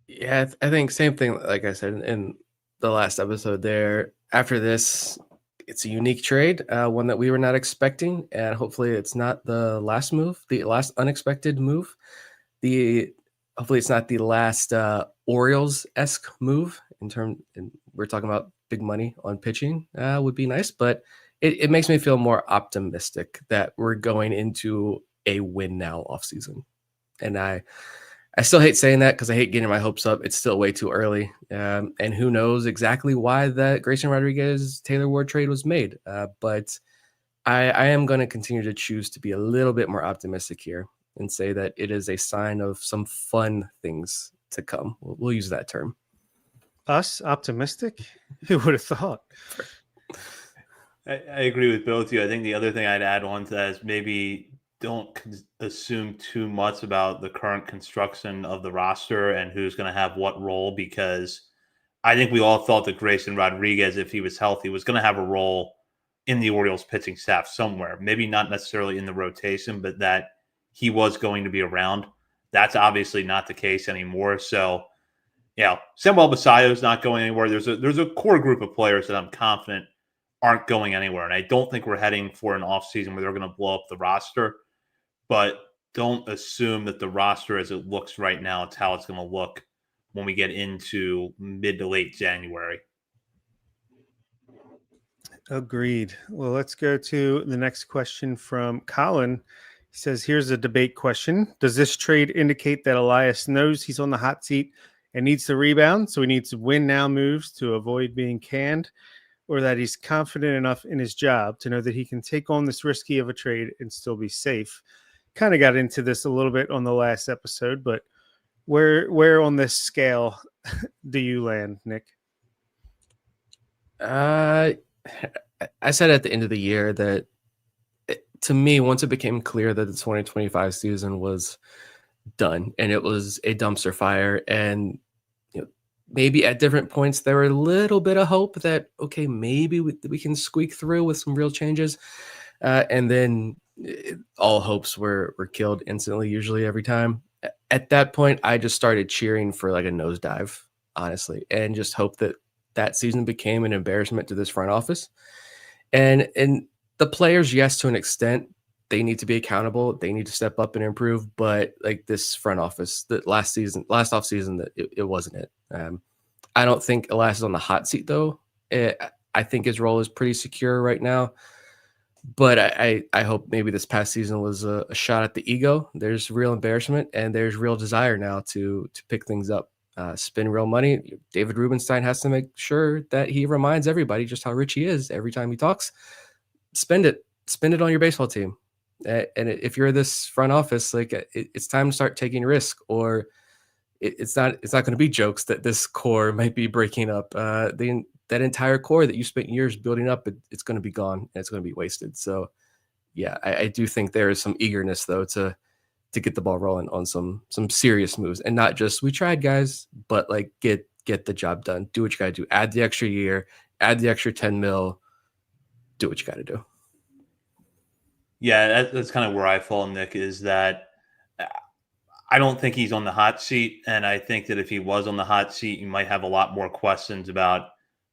Yeah, I think same thing. Like I said in the last episode there, after this, it's a unique trade, one that we were not expecting, and hopefully it's not the last move, the last unexpected move. Hopefully it's not the last Orioles-esque move and we're talking about big money on pitching would be nice, but it makes me feel more optimistic that we're going into a win now offseason. And I still hate saying that because I hate getting my hopes up. It's still way too early. And who knows exactly why that Grayson Rodriguez Taylor Ward trade was made. But I am going to continue to choose to be a little bit more optimistic here and say that it is a sign of some fun things to come. We'll use that term. Us optimistic? Who would have thought? I agree with both of you. I think the other thing I'd add on to that is maybe don't assume too much about the current construction of the roster and who's going to have what role, because I think we all thought that Grayson Rodriguez, if he was healthy, was going to have a role in the Orioles pitching staff somewhere. Maybe not necessarily in the rotation, but that he was going to be around. That's obviously not the case anymore. So, Samuel Basallo is not going anywhere. There's a core group of players that I'm confident aren't going anywhere. And I don't think we're heading for an offseason where they're going to blow up the roster. But don't assume that the roster as it looks right now, it's how it's going to look when we get into mid to late January. Agreed. Well, let's go to the next question from Colin. He says, here's a debate question. Does this trade indicate that Elias knows he's on the hot seat and needs to rebound, so he needs to win now moves to avoid being canned? or that he's confident enough in his job to know that he can take on this risky of a trade and still be safe. Kind of got into this a little bit on the last episode, but where on this scale do you land, Nick? I said at the end of the year that to me, once it became clear that the 2025 season was done and it was a dumpster fire, and maybe at different points there were a little bit of hope that okay, maybe we can squeak through with some real changes, and then all hopes were killed instantly, usually every time. At that point, I just started cheering for like a nosedive, honestly, and just hope that season became an embarrassment to this front office. And the players, yes, to an extent, they need to be accountable. They need to step up and improve. But like this front office, that last off season, that it wasn't it. I don't think Elias is on the hot seat though. I think his role is pretty secure right now. But I hope maybe this past season was a shot at the ego. There's real embarrassment and there's real desire now to pick things up, spend real money. David Rubenstein has to make sure that he reminds everybody just how rich he is every time he talks. Spend it on your baseball team. And if you're this front office, like it's time to start taking risk, or it's not going to be jokes that this core might be breaking up. That entire core that you spent years building up, it's going to be gone and it's going to be wasted. So yeah, I do think there is some eagerness though to get the ball rolling on some serious moves, and not just we tried guys, but like get the job done. Do what you got to do. Add the extra year, add the extra 10 mil, do what you got to do. Yeah, that's kind of where I fall, Nick, is that I don't think he's on the hot seat. And I think that if he was on the hot seat, you might have a lot more questions about,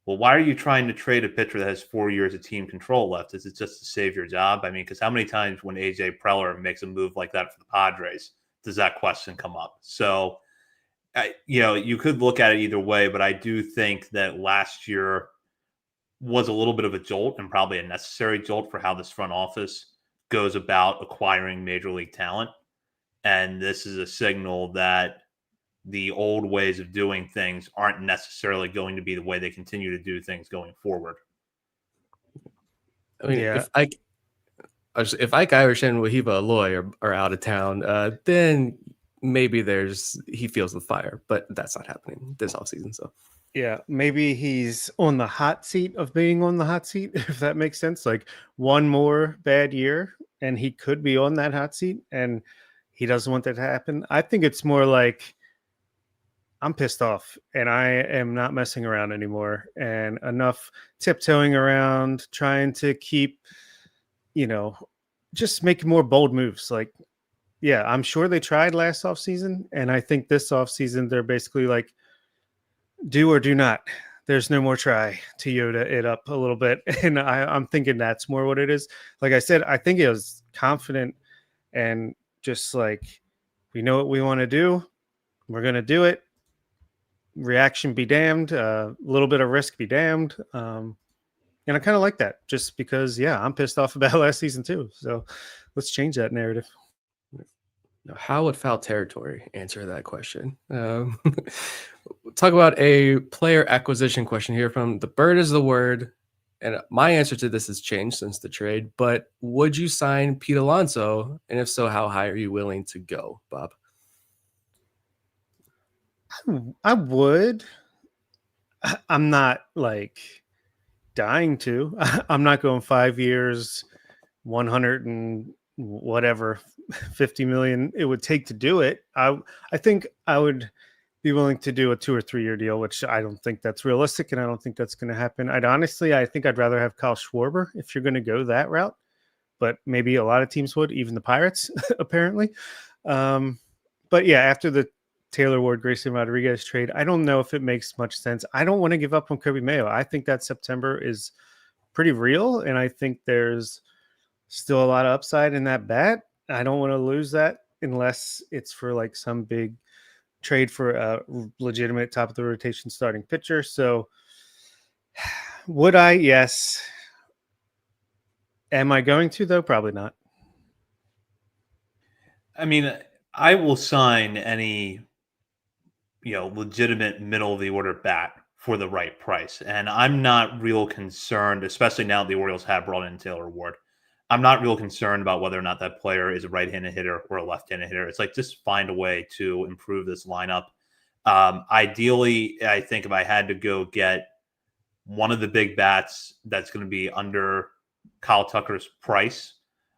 well, why are you trying to trade a pitcher that has 4 years of team control left? Is it just to save your job? I mean, because how many times when AJ Preller makes a move like that for the Padres, does that question come up? So, you could look at it either way, but I do think that last year was a little bit of a jolt, and probably a necessary jolt for how this front office goes about acquiring major league talent. And this is a signal that the old ways of doing things aren't necessarily going to be the way they continue to do things going forward. I mean, Yeah. if Ike Irish and Wahiba Aloy are out of town, then maybe he feels the fire, but that's not happening this offseason. So Yeah, maybe he's on the hot seat of being on the hot seat, if that makes sense. Like one more bad year and he could be on that hot seat, and he doesn't want that to happen. I think it's more like I'm pissed off and I am not messing around anymore, and enough tiptoeing around trying to keep, just making more bold moves. Like, yeah, I'm sure they tried last offseason, and I think this offseason they're basically like, do or do not. There's no more try to Yoda it up a little bit. And I'm thinking that's more what it is. Like I said, I think it was confident and just like, we know what we want to do. We're going to do it. Reaction be damned. A little bit of risk be damned. And I kind of like that just because, yeah, I'm pissed off about last season too. So let's change that narrative. how would foul territory answer that question? Talk about a player acquisition question here from the bird is the word. And my answer to this has changed since the trade, but would you sign Pete Alonso? And if so, how high are you willing to go, Bob? I would. I'm not like dying to. I'm not going 5 years, 100 and whatever 50 million it would take to do it. I think I would be willing to do a 2 or 3 year deal, which I don't think that's realistic, and I don't think that's going to happen. I think I'd rather have Kyle Schwarber if you're going to go that route, but maybe a lot of teams would, even the Pirates apparently. But yeah, after the Taylor Ward, Grayson Rodriguez trade, I don't know if it makes much sense. I don't want to give up on Kirby Mayo. I think that September is pretty real, and I think there's still a lot of upside in that bat. I don't want to lose that unless it's for like some big trade for a legitimate top of the rotation starting pitcher. So would I? Yes. Am I going to though? Probably not. I mean, I will sign any legitimate middle of the order bat for the right price. And I'm not real concerned, especially now that the Orioles have brought in Taylor Ward. I'm not real concerned about whether or not that player is a right-handed hitter or a left-handed hitter. It's like, just find a way to improve this lineup. Ideally, I think if I had to go get one of the big bats that's going to be under Kyle Tucker's price,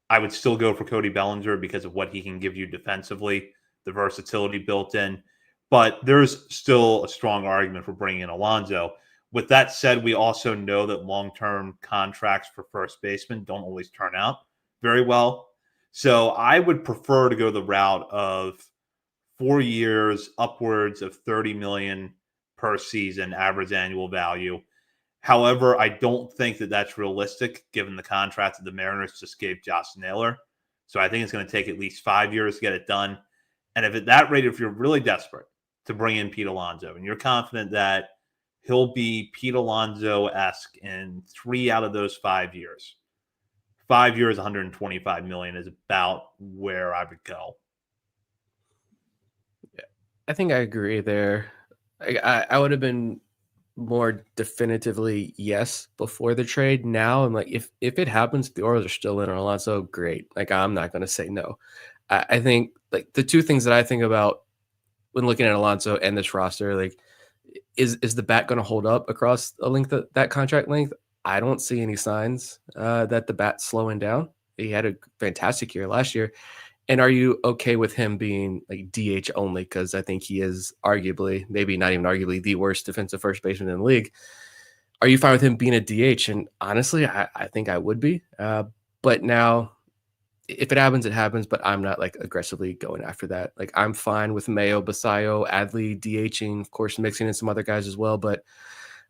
I would still go for Cody Bellinger because of what he can give you defensively, the versatility built in. But there's still a strong argument for bringing in Alonso. With that said, we also know that long-term contracts for first basemen don't always turn out very well. So I would prefer to go the route of 4 years, upwards of $30 million per season average annual value. However, I don't think that that's realistic given the contract that the Mariners just gave Josh Naylor. So I think it's going to take at least 5 years to get it done. And if at that rate, if you're really desperate to bring in Pete Alonso and you're confident that he'll be Pete Alonso-esque in 3 out of those 5 years, 5 years, $125 million is about where I would go. Yeah, I think I agree there. I would have been more definitively yes before the trade. Now I'm like, if it happens, the Orioles are still in on Alonso, great. Like, I'm not going to say no. I think like the two things that I think about when looking at Alonso and this roster, like, is the bat going to hold up across a length of that contract length? I don't see any signs that the bat's slowing down. He had a fantastic year last year. And are you okay with him being like DH only? Because I think he is arguably, maybe not even arguably, the worst defensive first baseman in the league. Are you fine with him being a DH? And honestly, I think I would be. But now, if it happens, it happens. But I'm not like aggressively going after that. Like, I'm fine with Mayo, Basayo, Adley DHing, of course, mixing in some other guys as well. But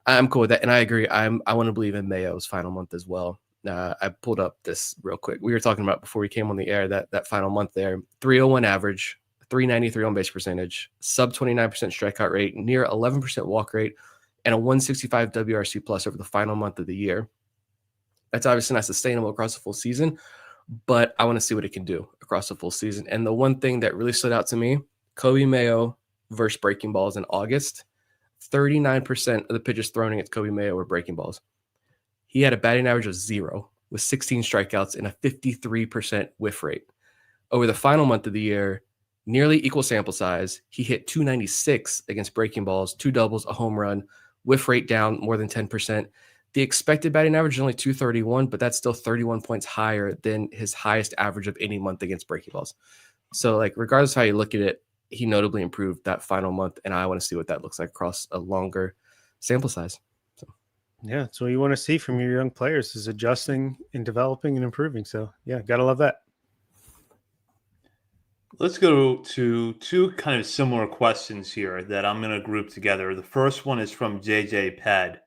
I'm cool with that. And I agree. I want to believe in Mayo's final month as well. I pulled up this real quick. We were talking about before we came on the air that final month there. 301 average, 393 on base percentage, sub 29% strikeout rate, near 11% walk rate, and a 165 WRC plus over the final month of the year. That's obviously not sustainable across the full season, but I want to see what it can do across the full season. And the one thing that really stood out to me, Kobe Mayo versus breaking balls in August, 39% of the pitches thrown against Kobe Mayo were breaking balls. He had a batting average of 0 with 16 strikeouts and a 53% whiff rate. Over the final month of the year, nearly equal sample size, he hit 296 against breaking balls, 2 doubles, a home run, whiff rate down more than 10%. The expected batting average is only 231, but that's still 31 points higher than his highest average of any month against breaking balls. So, like, regardless of how you look at it, he notably improved that final month, and I want to see what that looks like across a longer sample size. Yeah, so what you want to see from your young players is adjusting and developing and improving. So, yeah, got to love that. Let's go to two kind of similar questions here that I'm going to group together. The first one is from JJ Ped.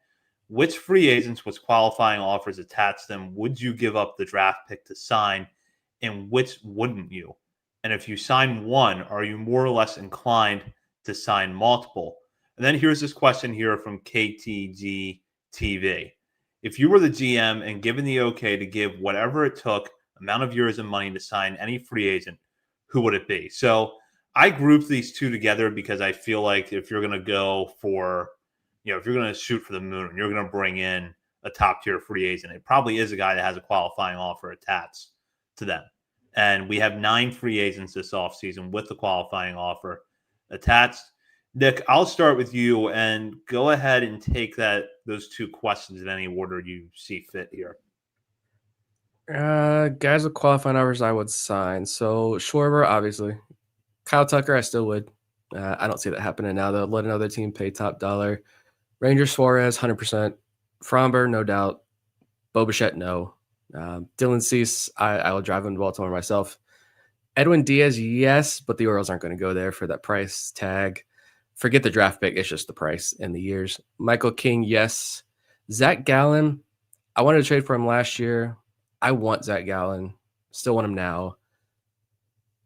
Which free agents with qualifying offers attached to them would you give up the draft pick to sign, and which wouldn't you? And if you sign one, are you more or less inclined to sign multiple? And then here's this question here from KTG TV. If you were the GM and given the okay to give whatever it took, amount of years and money to sign any free agent, who would it be? So I grouped these two together because I feel like if you're going to go for, if you're going to shoot for the moon and you're going to bring in a top tier free agent, it probably is a guy that has a qualifying offer attached to them. And we have 9 free agents this offseason with the qualifying offer attached. Nick, I'll start with you and go ahead and take those two questions in any order you see fit here. Guys with qualifying offers I would sign. So Schwarber, obviously. Kyle Tucker, I still would. I don't see that happening now, though. Let another team pay top dollar. Ranger Suarez, 100%. Fromber, no doubt. Bo Bichette, no. Dylan Cease, I will drive him to Baltimore myself. Edwin Diaz, yes, but the Orioles aren't going to go there for that price tag. Forget the draft pick. It's just the price and the years. Michael King, yes. Zach Gallen, I wanted to trade for him last year. I want Zach Gallen. Still want him now.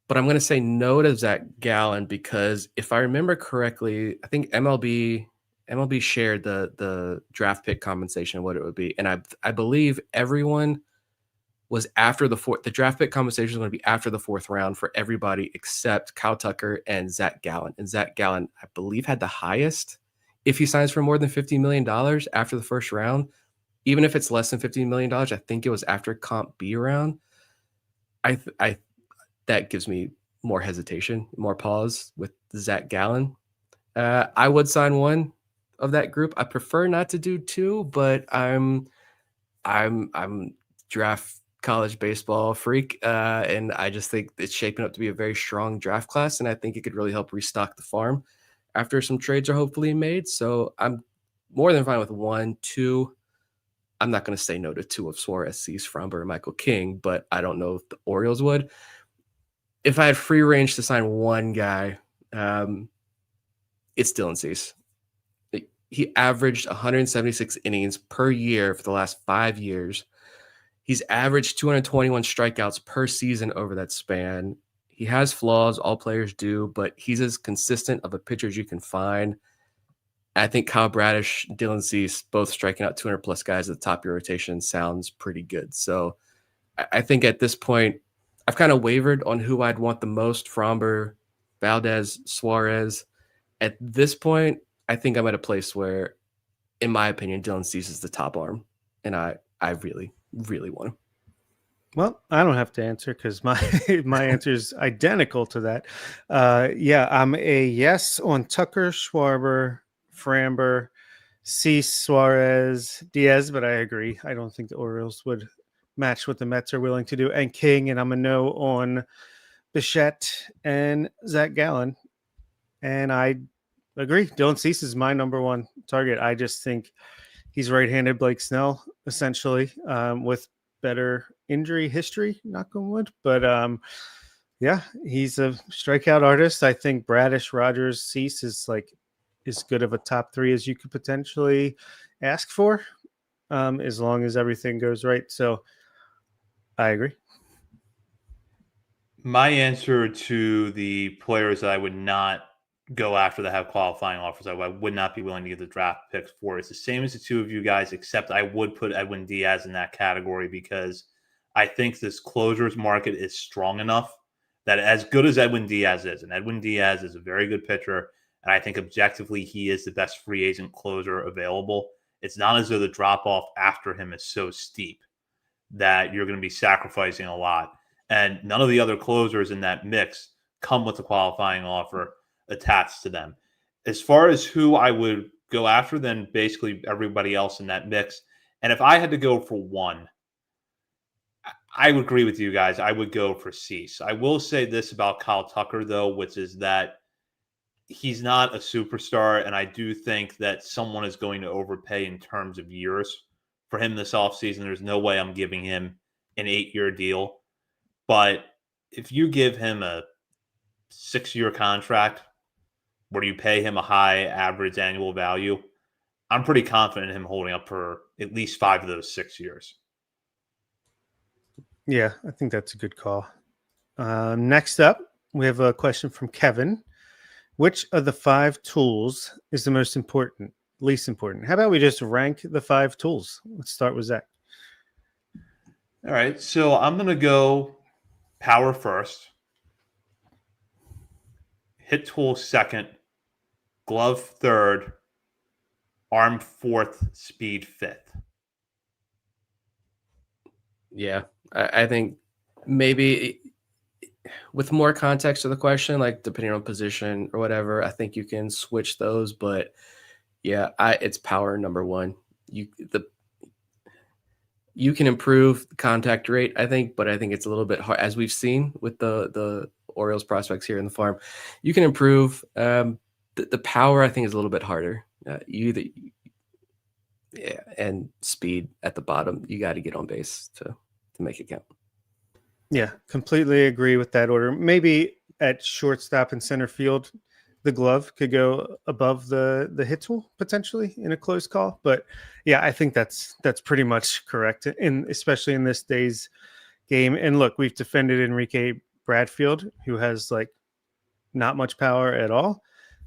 But I'm going to say no to Zach Gallen because if I remember correctly, I think MLB shared the draft pick compensation, what it would be. And I believe everyone was after the draft pick compensation was going to be after the 4th round for everybody except Kyle Tucker and Zach Gallen. And Zach Gallen, I believe, had the highest if he signs for more than $50 million after the first round, even if it's less than $15 million, I think it was after Comp B round. I that gives me more hesitation, more pause with Zach Gallen. I would sign one of that group. I prefer not to do two, but I'm draft college baseball freak, and I just think it's shaping up to be a very strong draft class, and I think it could really help restock the farm after some trades are hopefully made. So I'm more than fine with 1, 2. I'm not going to say no to 2 of Suarez, Cease, Fromber, and Michael King, but I don't know if the Orioles would. If I had free range to sign one guy, it's Dylan Cease. He averaged 176 innings per year for the last 5 years. He's averaged 221 strikeouts per season over that span. He has flaws, all players do, but he's as consistent of a pitcher as you can find. I think Kyle Bradish, Dylan Cease, both striking out 200-plus guys at the top of your rotation sounds pretty good. So I think at this point, I've kind of wavered on who I'd want the most, Fromber, Valdez, Suarez. At this point, I think I'm at a place where, in my opinion, Dylan Cease is the top arm, and I really, really want him. Well, I don't have to answer because my my answer is identical to that. Yeah, I'm a yes on Tucker, Schwarber, Framber, Cease, Suarez, Diaz, but I agree. I don't think the Orioles would match what the Mets are willing to do. And King, and I'm a no on Bichette and Zach Gallen. And I agree. Dylan Cease is my number one target. I just think he's right-handed Blake Snell, essentially, with better injury history, knock on wood. But yeah, he's a strikeout artist. I think Bradish, Rogers, Cease is like as good of a top 3 as you could potentially ask for, as long as everything goes right. So I agree. My answer to the players that I would not go after that have qualifying offers, I would not be willing to give the draft picks for, it's the same as the two of you guys, except I would put Edwin Diaz in that category because I think this closers market is strong enough that as good as Edwin Diaz is, and Edwin Diaz is a very good pitcher, and I think objectively he is the best free agent closer available, it's not as though the drop-off after him is so steep that you're going to be sacrificing a lot. And none of the other closers in that mix come with a qualifying offer attached to them. As far as who I would go after, then basically everybody else in that mix. And if I had to go for one, I would agree with you guys. I would go for Cease. I will say this about Kyle Tucker, though, which is that he's not a superstar. And I do think that someone is going to overpay in terms of years for him this offseason. There's no way I'm giving him an 8-year deal. But if you give him a 6-year contract where you pay him a high average annual value, I'm pretty confident in him holding up for at least 5 of those 6 years. Yeah, I think that's a good call. Next up, we have a question from Kevin. Which of the 5 tools is the most important, least important? How about we just rank the 5 tools? Let's start with Zach. All right, so I'm going to go power first, hit tool second, glove third, arm fourth, speed fifth. Yeah, I think maybe with more context to the question, like depending on position or whatever, I think you can switch those. But yeah, it's power number one. You can improve the contact rate, I think, but I think it's a little bit hard, as we've seen with the Orioles prospects here in the farm. You can improve the power. I think is a little bit harder. And speed at the bottom. You got to get on base to make it count. Yeah, completely agree with that order. Maybe at shortstop and center field, the glove could go above the hit tool potentially in a close call. But yeah, I think that's pretty much correct, especially in this day's game. And look, we've defended Enrique Bradfield, who has like not much power at all.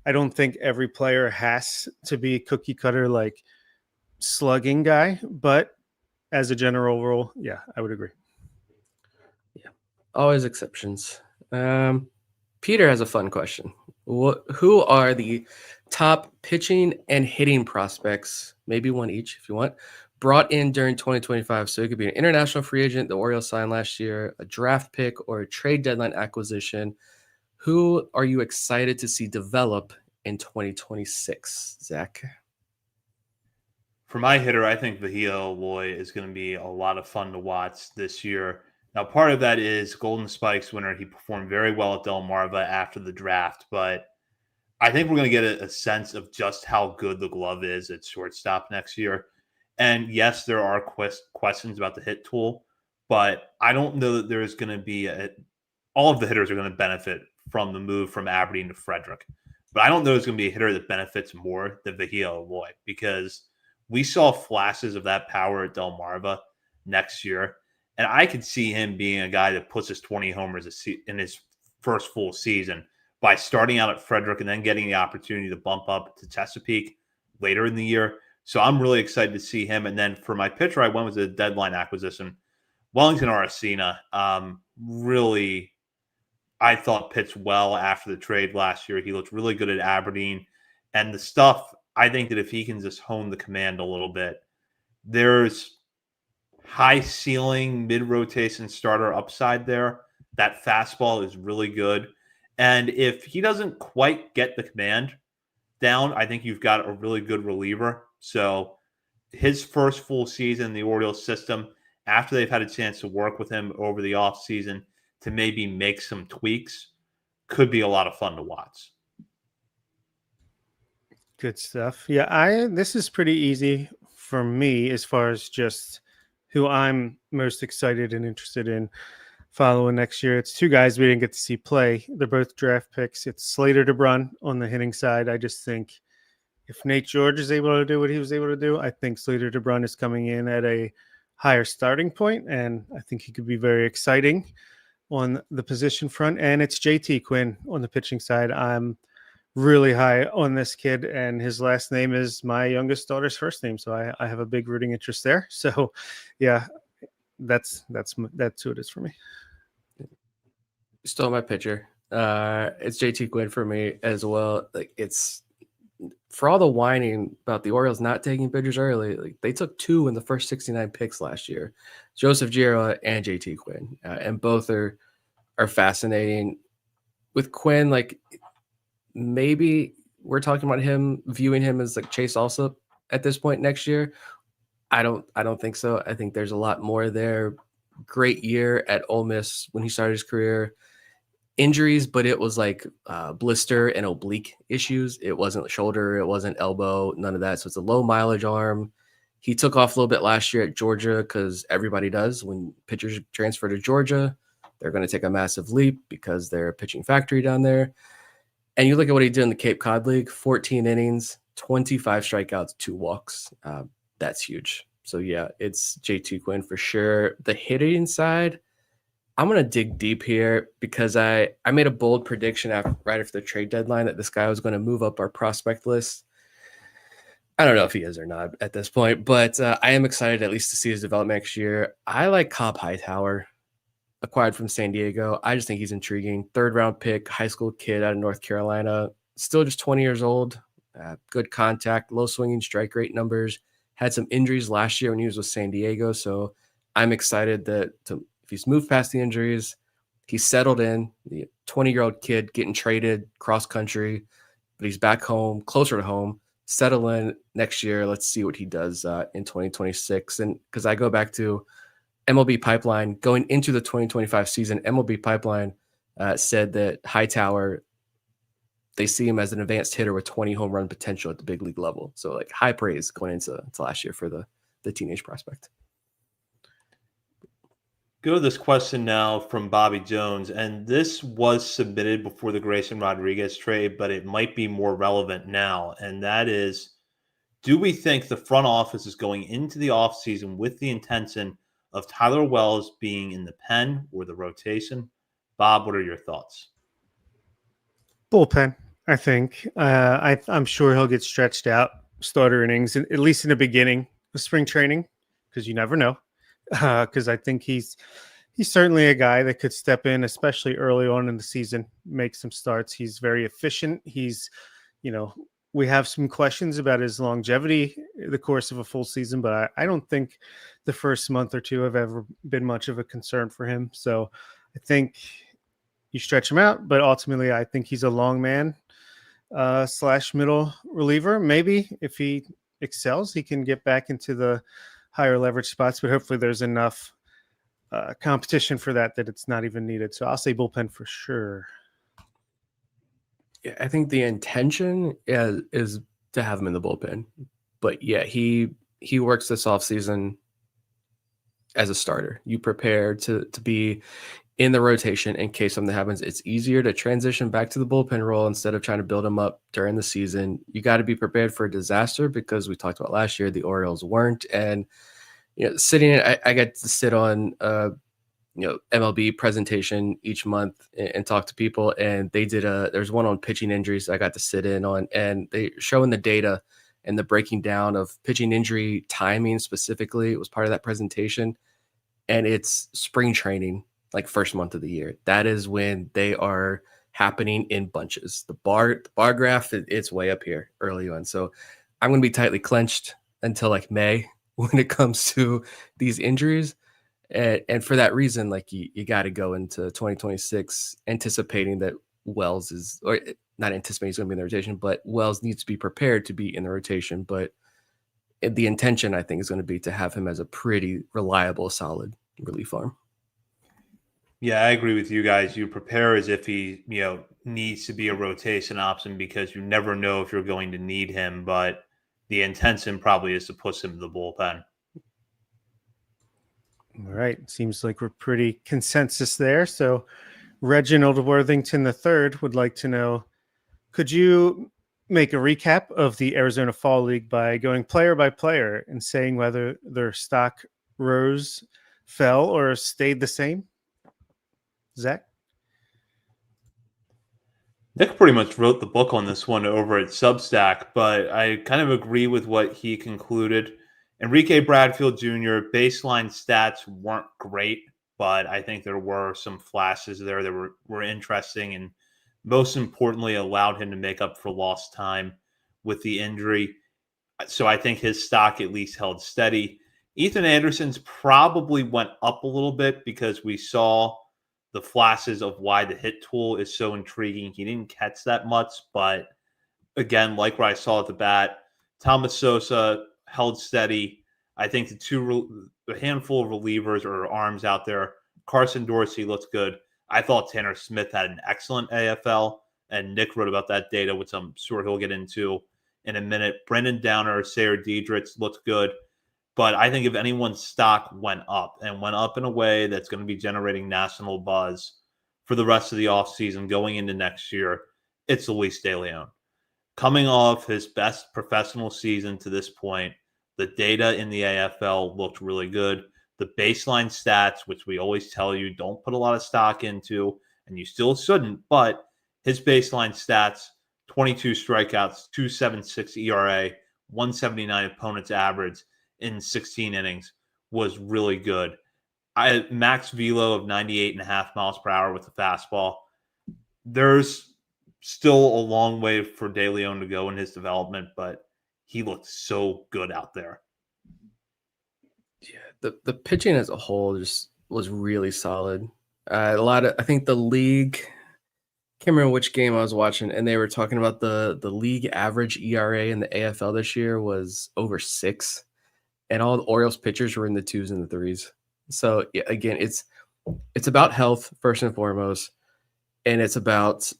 I don't think every player has to be cookie cutter like slugging guy, but as a general rule, yeah, I would agree. Yeah, always exceptions. Peter has a fun question. Who are the top pitching and hitting prospects, maybe one each if you want, brought in during 2025? So it could be an international free agent the Orioles signed last year, a draft pick, or a trade deadline acquisition. Who are you excited to see develop in 2026, Zach? For my hitter, I think Vahil Loy is going to be a lot of fun to watch this year. Now, part of that is Golden Spikes winner. He performed very well at Delmarva after the draft, but I think we're going to get a sense of just how good the glove is at shortstop next year. And yes, there are questions about the hit tool, but I don't know that there's going to be all of the hitters are going to benefit from the move from Aberdeen to Frederick. But I don't know there's going to be a hitter that benefits more than Vahil Loy, because we saw flashes of that power at Delmarva next year. And I could see him being a guy that puts his 20 homers in his first full season by starting out at Frederick and then getting the opportunity to bump up to Chesapeake later in the year. So I'm really excited to see him. And then for my pitcher, I went with a deadline acquisition. Wellington Aracena, really, I thought pitched well after the trade last year. He looked really good at Aberdeen. And the stuff, I think that if he can just hone the command a little bit, there's high ceiling, mid-rotation starter upside there. That fastball is really good. And if he doesn't quite get the command down, I think you've got a really good reliever. So his first full season in the Orioles system, after they've had a chance to work with him over the offseason to maybe make some tweaks, could be a lot of fun to watch. Good stuff. Yeah, this is pretty easy for me as far as just who I'm most excited and interested in following next year. It's two guys we didn't get to see play. They're both draft picks. It's Slater DeBrun on the hitting side. I just think if Nate George is able to do what he was able to do, I think Slater DeBrun is coming in at a higher starting point, and I think he could be very exciting on the position front. And it's JT Quinn on the pitching side. I'm really high on this kid, and his last name is my youngest daughter's first name, so I have a big rooting interest there. So yeah, that's who it is for me. Stole my pitcher. It's JT Quinn for me as well. Like, it's for all the whining about the Orioles not taking pitchers early. Like, they took 2 in the first 69 picks last year, Joseph Giera and JT Quinn, and both are fascinating. With Quinn, like, maybe we're talking about viewing him as like Chase Alsop at this point next year. I don't think so. I think there's a lot more there. Great year at Ole Miss when he started his career. Injuries, but it was like blister and oblique issues. It wasn't shoulder, it wasn't elbow, none of that. So it's a low mileage arm. He took off a little bit last year at Georgia because everybody does. When pitchers transfer to Georgia, they're going to take a massive leap because they're a pitching factory down there. And you look at what he did in the Cape Cod League, 14 innings, 25 strikeouts, 2 walks. That's huge. So, yeah, it's JT Quinn for sure. The hitting side, I'm going to dig deep here because I made a bold prediction right after the trade deadline that this guy was going to move up our prospect list. I don't know if he is or not at this point, but I am excited at least to see his development next year. I like Cobb Hightower, acquired from San Diego. I just think he's intriguing. 3rd-round pick, high school kid out of North Carolina. Still just 20 years old. Good contact, low swinging strike rate numbers. Had some injuries last year when he was with San Diego. So I'm excited that if he's moved past the injuries, he's settled in. The 20-year-old kid getting traded cross-country, but he's back home, closer to home, settle in next year. Let's see what he does in 2026. And because I go back to MLB Pipeline, going into the 2025 season, MLB Pipeline said that Hightower, they see him as an advanced hitter with 20 home run potential at the big league level. So like high praise going into last year for the teenage prospect. Go to this question now from Bobby Jones, and this was submitted before the Grayson Rodriguez trade, but it might be more relevant now, and that is, do we think the front office is going into the offseason with the intention of Tyler Wells being in the pen or the rotation? Bob, what are your thoughts? Bullpen, I think. I'm sure he'll get stretched out, starter innings, at least in the beginning of spring training, because you never know. Because I think he's He's certainly a guy that could step in, especially early on in the season, make some starts. He's very efficient. He's, you know, we have some questions about his longevity, the course of a full season, but I don't think the first month or two have ever been much of a concern for him. So I think you stretch him out, but ultimately I think he's a long man slash middle reliever. Maybe if he excels, he can get back into the higher leverage spots, but hopefully there's enough competition for that it's not even needed. So I'll say bullpen for sure. Yeah, I think the intention is to have him in the bullpen, but yeah, he works this offseason as a starter. You prepare to be in the rotation in case something happens. It's easier to transition back to the bullpen role instead of trying to build him up during the season. You got to be prepared for a disaster, because we talked about last year the Orioles weren't, and sitting. I got to sit on MLB presentation each month and talk to people, and they did there's one on pitching injuries I got to sit in on, and they showing the data and the breaking down of pitching injury timing specifically. It was part of that presentation, and it's spring training, like first month of the year. That is when they are happening in bunches. The bar graph, it's way up here early on. So I'm going to be tightly clenched until like May when it comes to these injuries. And for that reason, like you got to go into 2026 anticipating that Wells is, or not anticipating he's going to be in the rotation, but Wells needs to be prepared to be in the rotation. But the intention, I think, is going to be to have him as a pretty reliable, solid relief arm. Yeah, I agree with you guys. You prepare as if he, needs to be a rotation option, because you never know if you're going to need him. But the intention probably is to push him to the bullpen. All right. Seems like we're pretty consensus there. So Reginald Worthington III would like to know, could you make a recap of the Arizona Fall League by going player by player and saying whether their stock rose, fell, or stayed the same? Zach? Nick pretty much wrote the book on this one over at Substack, but I kind of agree with what he concluded. Enrique Bradfield Jr., baseline stats weren't great, but I think there were some flashes there that were interesting, and most importantly allowed him to make up for lost time with the injury. So I think his stock at least held steady. Ethan Anderson's probably went up a little bit because we saw the flashes of why the hit tool is so intriguing. He didn't catch that much, but again, like what I saw at the bat, Thomas Sosa held steady. I think the handful of relievers or arms out there, Carson Dorsey looks good. I thought Tanner Smith had an excellent AFL, and Nick wrote about that data, which I'm sure he'll get into in a minute. Brendan Downer, Sayer Diedrich looked good. But I think if anyone's stock went up in a way that's going to be generating national buzz for the rest of the offseason going into next year, it's Luis De Leon. Coming off his best professional season to this point, the data in the AFL looked really good. The baseline stats, which we always tell you don't put a lot of stock into, and you still shouldn't, but his baseline stats, 22 strikeouts, 2.76 ERA, 179 opponent's average in 16 innings was really good. Max velo of 98.5 miles per hour with the fastball. There's still a long way for De Leon to go in his development, but he looked so good out there. Yeah, the pitching as a whole just was really solid. I think the league, can't remember which game I was watching, and they were talking about the league average ERA in the AFL this year was over 6. And all the Orioles pitchers were in the 2s and the 3s. So again, it's about health first and foremost, and it's about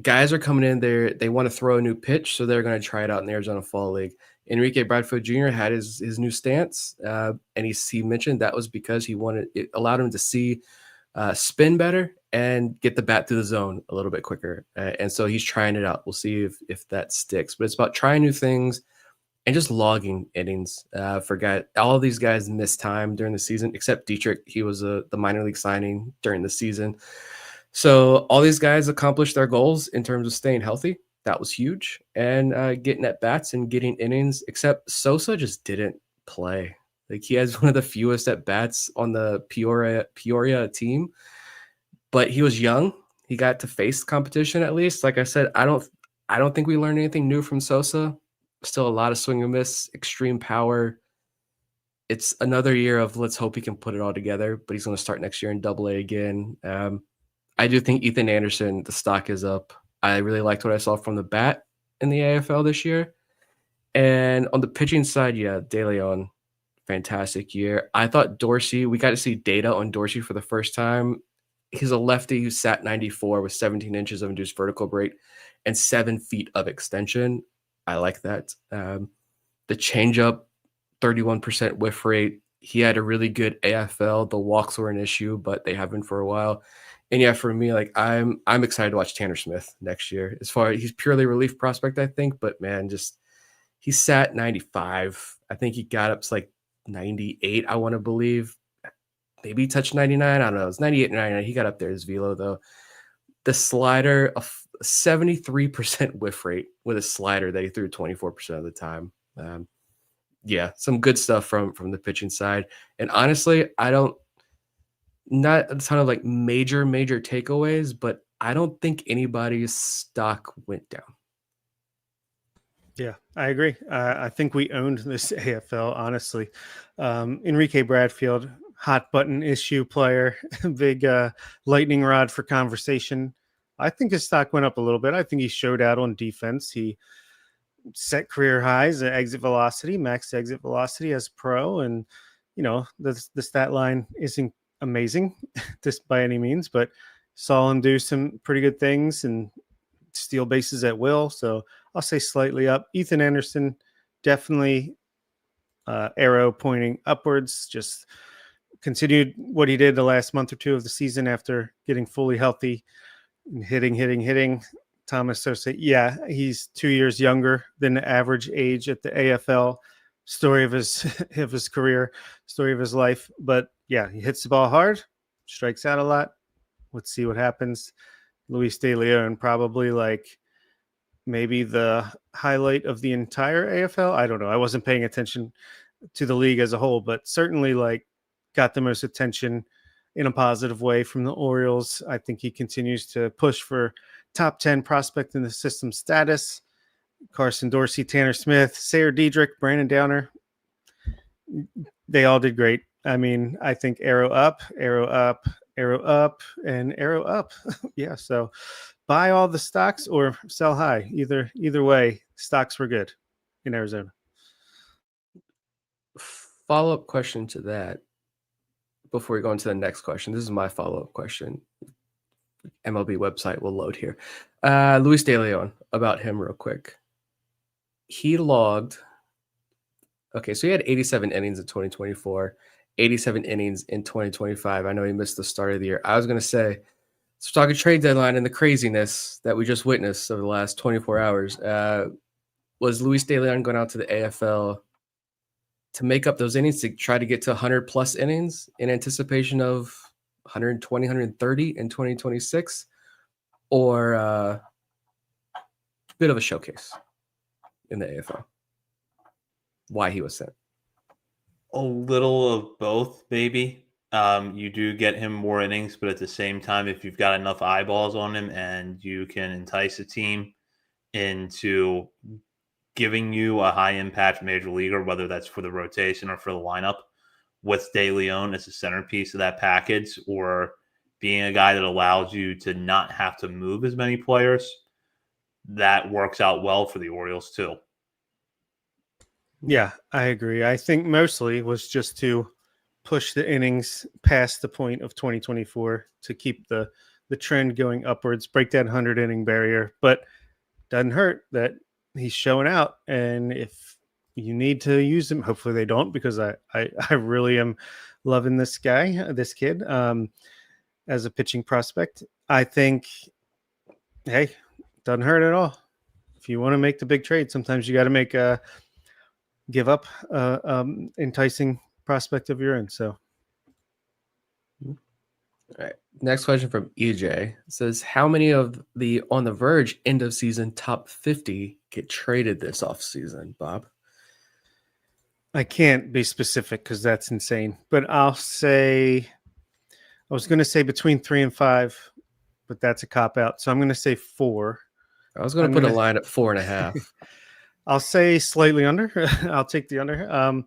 guys are coming in there. They want to throw a new pitch, so they're going to try it out in the Arizona Fall League. Enrique Bradfield Jr. had his new stance, and he mentioned that was because it allowed him to see spin better and get the bat through the zone a little bit quicker. And so he's trying it out. We'll see if that sticks. But it's about trying new things and just logging innings for guys. All of these guys missed time during the season, except Dietrich. He was the minor league signing during the season. So all these guys accomplished their goals in terms of staying healthy. That was huge. And getting at bats and getting innings, except Sosa just didn't play. Like he has one of the fewest at bats on the Peoria team, but he was young. He got to face competition at least. Like I said, I don't think we learned anything new from Sosa. Still a lot of swing and miss, extreme power. It's another year of let's hope he can put it all together, but he's going to start next year in Double-A again. I do think Ethan Anderson, the stock is up. I really liked what I saw from the bat in the AFL this year. And on the pitching side, yeah, De Leon, fantastic year. I thought Dorsey, we got to see data on Dorsey for the first time. He's a lefty who sat 94 with 17 inches of induced vertical break and 7 feet of extension. I like that. The changeup, 31% whiff rate. He had a really good AFL. The walks were an issue, but they have been for a while. And yeah, for me, like I'm excited to watch Tanner Smith next year. As far as he's purely relief prospect, I think, but man, just he sat 95. I think he got up to like 98, I want to believe. Maybe he touched 99. I don't know. It's 98, 99. He got up there. His velo, though. The slider, a 73% whiff rate with a slider that he threw 24% of the time. Yeah, some good stuff from the pitching side. And honestly, not a ton of like major takeaways, but I don't think anybody's stock went down. Yeah, I agree. I think we owned this AFL, honestly. Enrique Bradfield, hot button issue player, big lightning rod for conversation. I think his stock went up a little bit. I think he showed out on defense. He set career highs at exit velocity, max exit velocity as pro. And, the stat line isn't amazing just by any means, but saw him do some pretty good things and steal bases at will. So I'll say slightly up. Ethan Anderson, definitely arrow pointing upwards, just continued what he did the last month or two of the season after getting fully healthy and hitting. Thomas Sosa, yeah, he's 2 years younger than the average age at the AFL. Story of his career, story of his life. But yeah, he hits the ball hard, strikes out a lot. Let's see what happens. Luis De Leon, probably like maybe the highlight of the entire AFL. I don't know. I wasn't paying attention to the league as a whole, but certainly like got the most attention in a positive way from the Orioles. I think he continues to push for top 10 prospect in the system status. Carson Dorsey, Tanner Smith, Sayer Diedrich, Brandon Downer. They all did great. I mean, I think arrow up, and arrow up. Yeah. So buy all the stocks or sell high. Either way, stocks were good in Arizona. Follow-up question to that before we go into the next question. This is my follow-up question. MLB website will load here. Luis De Leon, about him real quick. He logged, so he had 87 innings in 2024, 87 innings in 2025. I know he missed the start of the year. I was going to say, let's talk a trade deadline and the craziness that we just witnessed over the last 24 hours. Was Luis De Leon going out to the AFL to make up those innings to try to get to 100 plus innings in anticipation of 120, 130 in 2026, or a bit of a showcase in the AFL? Why he was sent? A little of both, maybe. You do get him more innings, but at the same time, if you've got enough eyeballs on him and you can entice a team into giving you a high impact major leaguer, whether that's for the rotation or for the lineup, with De Leon as a centerpiece of that package, or being a guy that allows you to not have to move as many players, that works out well for the Orioles too. Yeah, I agree. I think mostly was just to push the innings past the point of 2024 to keep the trend going upwards, break that 100 inning barrier. But doesn't hurt that he's showing out. And if you need to use him, hopefully they don't, because I really am loving this kid as a pitching prospect. I think, hey, doesn't hurt at all. If you want to make the big trade, sometimes you got to make a give up enticing prospect of your own. So, all right. Next question from EJ. It says, how many of the On the Verge end of season top 50 get traded this offseason, Bob? I can't be specific because that's insane. But I'll say, I was going to say between 3 and 5, but that's a cop out. So I'm going to say 4. I was going I'm to put a gonna- line at 4.5. I'll say slightly under. I'll take the under.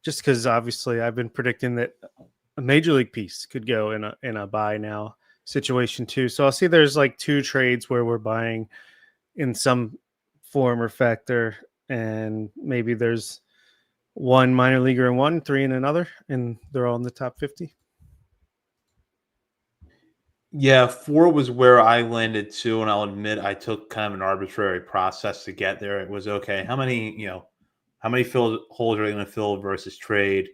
Just because obviously I've been predicting that a major league piece could go in a buy now situation too. So I'll see there's like 2 trades where we're buying in some form or factor, and maybe there's 1 minor leaguer in one, 3 in another, and they're all in the top 50. Yeah, 4 was where I landed too, and I'll admit I took kind of an arbitrary process to get there. It was okay. How many holes are they going to fill versus trade,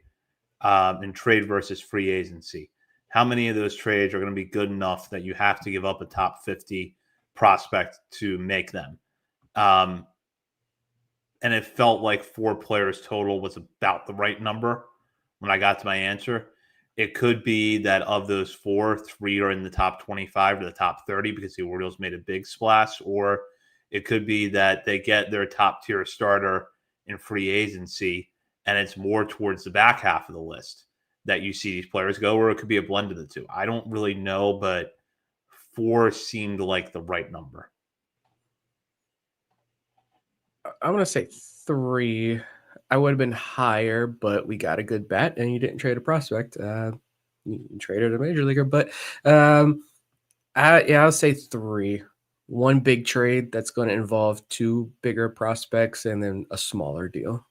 and trade versus free agency? How many of those trades are going to be good enough that you have to give up a top 50 prospect to make them? And it felt like 4 players total was about the right number when I got to my answer. It could be that of those 4, 3 are in the top 25 to the top 30 because the Orioles made a big splash, or it could be that they get their top tier starter in free agency and it's more towards the back half of the list that you see these players go, or it could be a blend of the two. I don't really know, but 4 seemed like the right number. I'm going to say 3. I would have been higher, but we got a good bet, and you didn't trade a prospect. You traded a major leaguer, but I'll say 3. 1 big trade that's going to involve 2 bigger prospects, and then a smaller deal.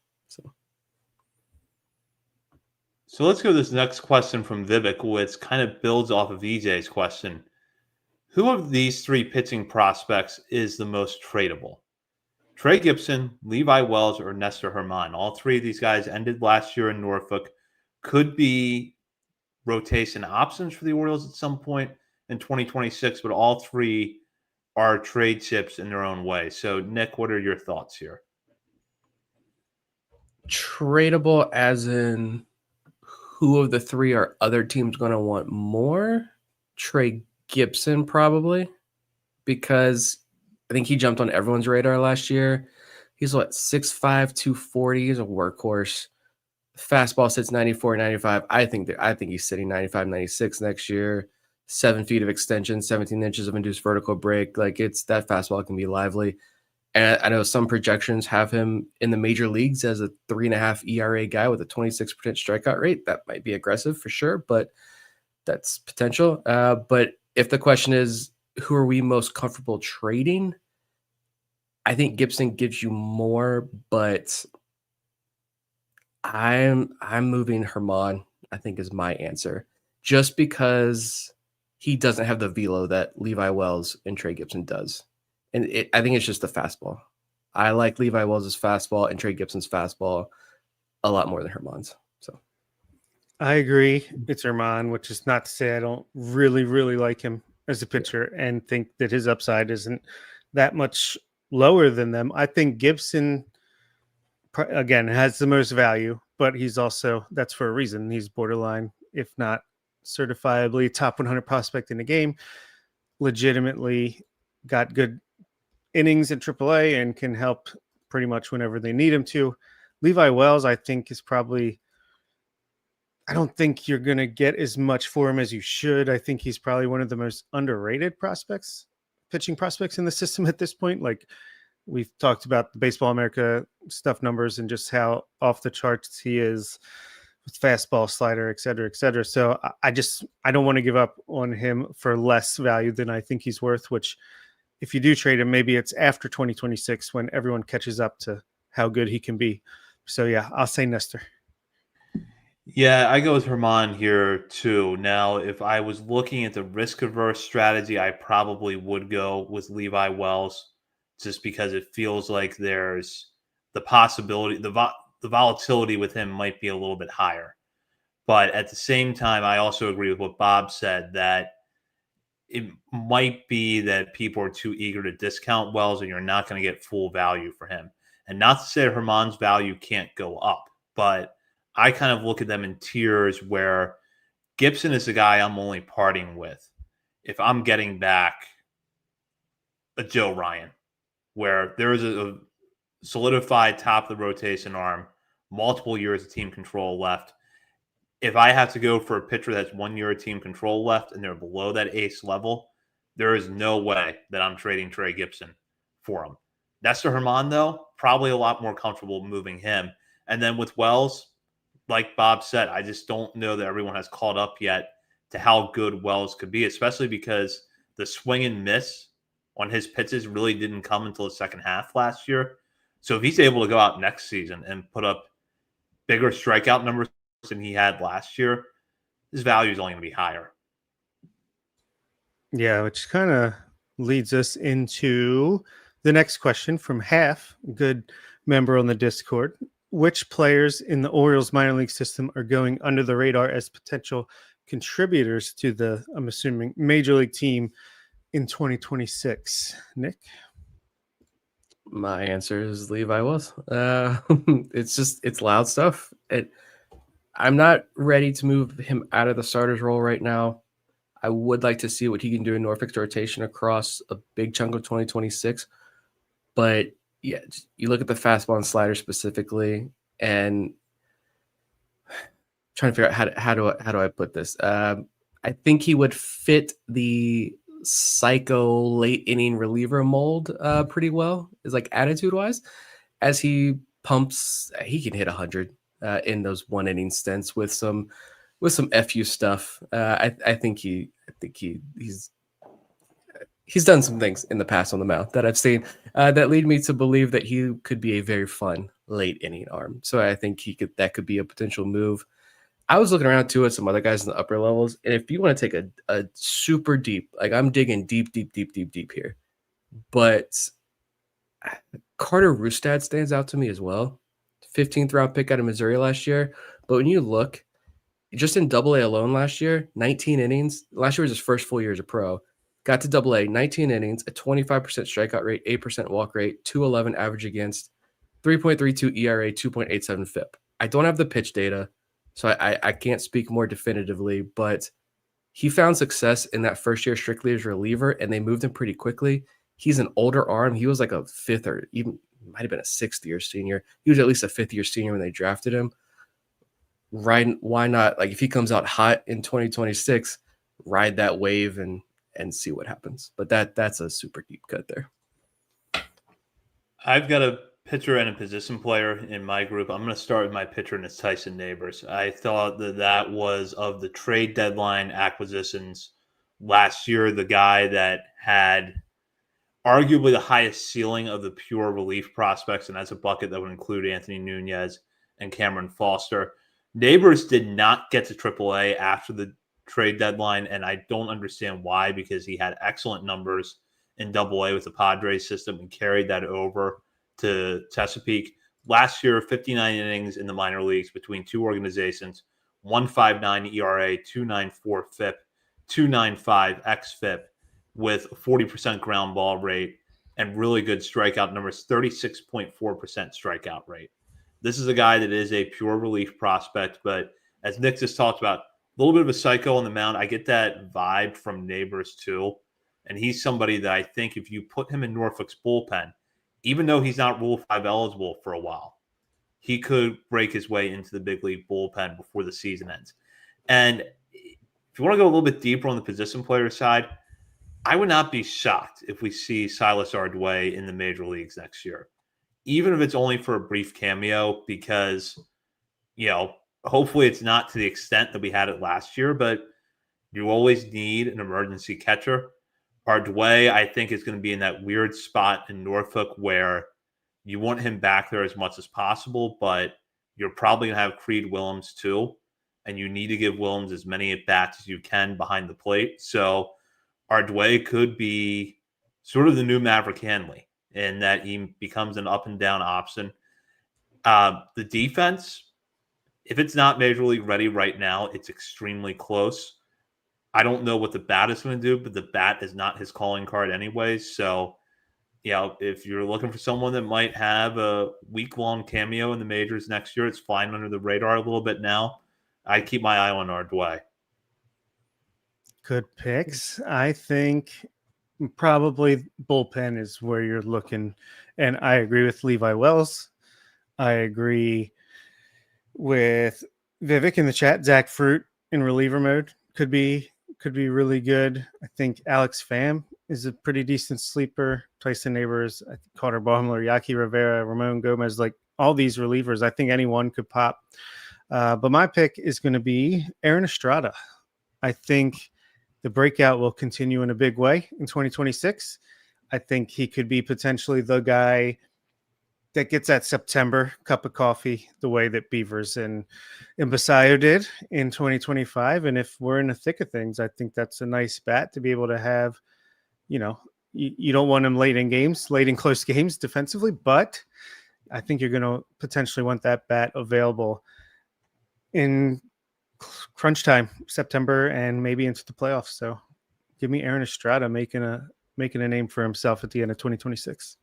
So let's go to this next question from Vivek, which kind of builds off of EJ's question. Who of these 3 pitching prospects is the most tradable? Trey Gibson, Levi Wells, or Nestor Herman? All 3 of these guys ended last year in Norfolk. Could be rotation options for the Orioles at some point in 2026, but all 3 are trade chips in their own way. So, Nick, what are your thoughts here? Tradable as in who of the 3 are other teams going to want more? Trey Gibson, probably, because I think he jumped on everyone's radar last year. He's 6'5", 240. He's a workhorse. Fastball sits 94, 95. I think he's sitting 95, 96 next year. 7 feet of extension, 17 inches of induced vertical break. It's that fastball can be lively. And I know some projections have him in the major leagues as a 3.5 ERA guy with a 26% strikeout rate. That might be aggressive for sure, but that's potential. But if the question is, who are we most comfortable trading? I think Gibson gives you more, but I'm moving Herman, I think, is my answer. Just because he doesn't have the velo that Levi Wells and Trey Gibson does. And I think it's just the fastball. I like Levi Wells' fastball and Trey Gibson's fastball a lot more than Herman's. So I agree. It's Herman, which is not to say I don't really, really like him as a pitcher and think that his upside isn't that much lower than them. I think Gibson, again, has the most value, but he's also, that's for a reason. He's borderline, if not certifiably top 100 prospect in the game, legitimately got good innings in AAA and can help pretty much whenever they need him to. Levi Wells, I think, is probably, I don't think you're going to get as much for him as you should. I think he's probably one of the most underrated pitching prospects in the system at this point. We've talked about the Baseball America stuff numbers and just how off the charts he is with fastball, slider, et cetera, et cetera. So I don't want to give up on him for less value than I think he's worth, which if you do trade him, maybe it's after 2026 when everyone catches up to how good he can be. So yeah, I'll say Nestor. Yeah, I go with Herman here too. Now, if I was looking at the risk-averse strategy, I probably would go with Levi Wells just because it feels like there's the possibility, the volatility with him might be a little bit higher. But at the same time, I also agree with what Bob said that it might be that people are too eager to discount Wells and you're not going to get full value for him. And not to say Herman's value can't go up, but I kind of look at them in tiers where Gibson is the guy I'm only parting with if I'm getting back a Joe Ryan, where there is a solidified top of the rotation arm multiple years of team control left. If I have to go for a pitcher that's 1 year of team control left and they're below that ace level, there is no way that I'm trading Trey Gibson for him. Nestor Herman, though, probably a lot more comfortable moving him. And then with Wells, like Bob said, I just don't know that everyone has caught up yet to how good Wells could be, especially because the swing and miss on his pitches really didn't come until the second half last year. So if he's able to go out next season and put up bigger strikeout numbers than he had last year, his value is only going to be higher. Yeah, which kind of leads us into the next question from Half, good member on the Discord. Which players in the Orioles minor league system are going under the radar as potential contributors to the, I'm assuming, major league team in 2026? Nick? My answer is Levi Wells. It's loud stuff. I'm not ready to move him out of the starter's role right now. I would like to see what he can do in Norfolk's rotation across a big chunk of 2026. But yeah, you look at the fastball and slider specifically, and trying to figure out how do I put this. I think he would fit the psycho late inning reliever mold pretty well. Is like attitude wise, as he pumps, he can hit 100 in those 1 inning stints with some FU stuff. I think he's done some things in the past on the mound that I've seen that lead me to believe that he could be a very fun late inning arm. So I think that could be a potential move. I was looking around too at some other guys in the upper levels, and if you want to take a super deep, like I'm digging deep here, but Carter Rustad stands out to me as well. 15th round pick out of Missouri last year, but when you look just in Double-A alone last year, 19 innings. Last year was his first full year as a pro. Got to Double-A, 19 innings, a 25% strikeout rate, 8% walk rate, 2.11 average against, 3.32 ERA, 2.87 FIP. I don't have the pitch data, so I can't speak more definitively, but he found success in that first year strictly as reliever, and they moved him pretty quickly. He's an older arm. He was like a fifth or even might have been a sixth-year senior. He was at least a fifth-year senior when they drafted him. Right? Why not? Like if he comes out hot in 2026, ride that wave and see what happens. But that's a super deep cut there. I've got a pitcher and a position player in my group. I'm going to start with my pitcher, and it's Tyson Neighbors. I thought that was of the trade deadline acquisitions last year, the guy that had arguably the highest ceiling of the pure relief prospects, and that's a bucket that would include Anthony Nunez and Cameron Foster. Neighbors did not get to AAA after the trade deadline, and I don't understand why, because he had excellent numbers in AA with the Padres system and carried that over to Chesapeake. Last year, 59 innings in the minor leagues between two organizations, 1.59 ERA, 2.94 FIP, 2.95 xFIP, with a 40% ground ball rate and really good strikeout numbers, 36.4% strikeout rate. This is a guy that is a pure relief prospect, but as Nick just talked about, a little bit of a psycho on the mound. I get that vibe from Neighbors too. And he's somebody that I think if you put him in Norfolk's bullpen, even though he's not Rule 5 eligible for a while, he could break his way into the big league bullpen before the season ends. And if you want to go a little bit deeper on the position player side, I would not be shocked if we see Silas Ardway in the major leagues next year, even if it's only for a brief cameo, because, hopefully it's not to the extent that we had it last year, but you always need an emergency catcher. Ardway, I think, is going to be in that weird spot in Norfolk where you want him back there as much as possible, but you're probably going to have Creed Willems too, and you need to give Willems as many at-bats as you can behind the plate. So Ardway could be sort of the new Maverick Hanley in that he becomes an up-and-down option. The defense, if it's not major league ready right now, it's extremely close. I don't know what the bat is going to do, but the bat is not his calling card anyways. So, if you're looking for someone that might have a week-long cameo in the majors next year, it's flying under the radar a little bit now. I'd keep my eye on Ardway. Good picks. I think probably bullpen is where you're looking. And I agree with Levi Wells. I agree with Vivek in the chat. Zach Fruit in reliever mode could be really good. I think Alex Pham is a pretty decent sleeper. Tyson Neighbors, I think Carter Baumler, Yaki Rivera, Ramon Gomez, like all these relievers. I think anyone could pop. But my pick is going to be Aaron Estrada. I think the breakout will continue in a big way in 2026. I think he could be potentially the guy that gets that September cup of coffee the way that Beavers and Basayo did in 2025. And if we're in the thick of things, I think that's a nice bat to be able to have. You don't want him late in close games defensively, but I think you're going to potentially want that bat available in crunch time, September, and maybe into the playoffs. So give me Aaron Estrada making a name for himself at the end of 2026.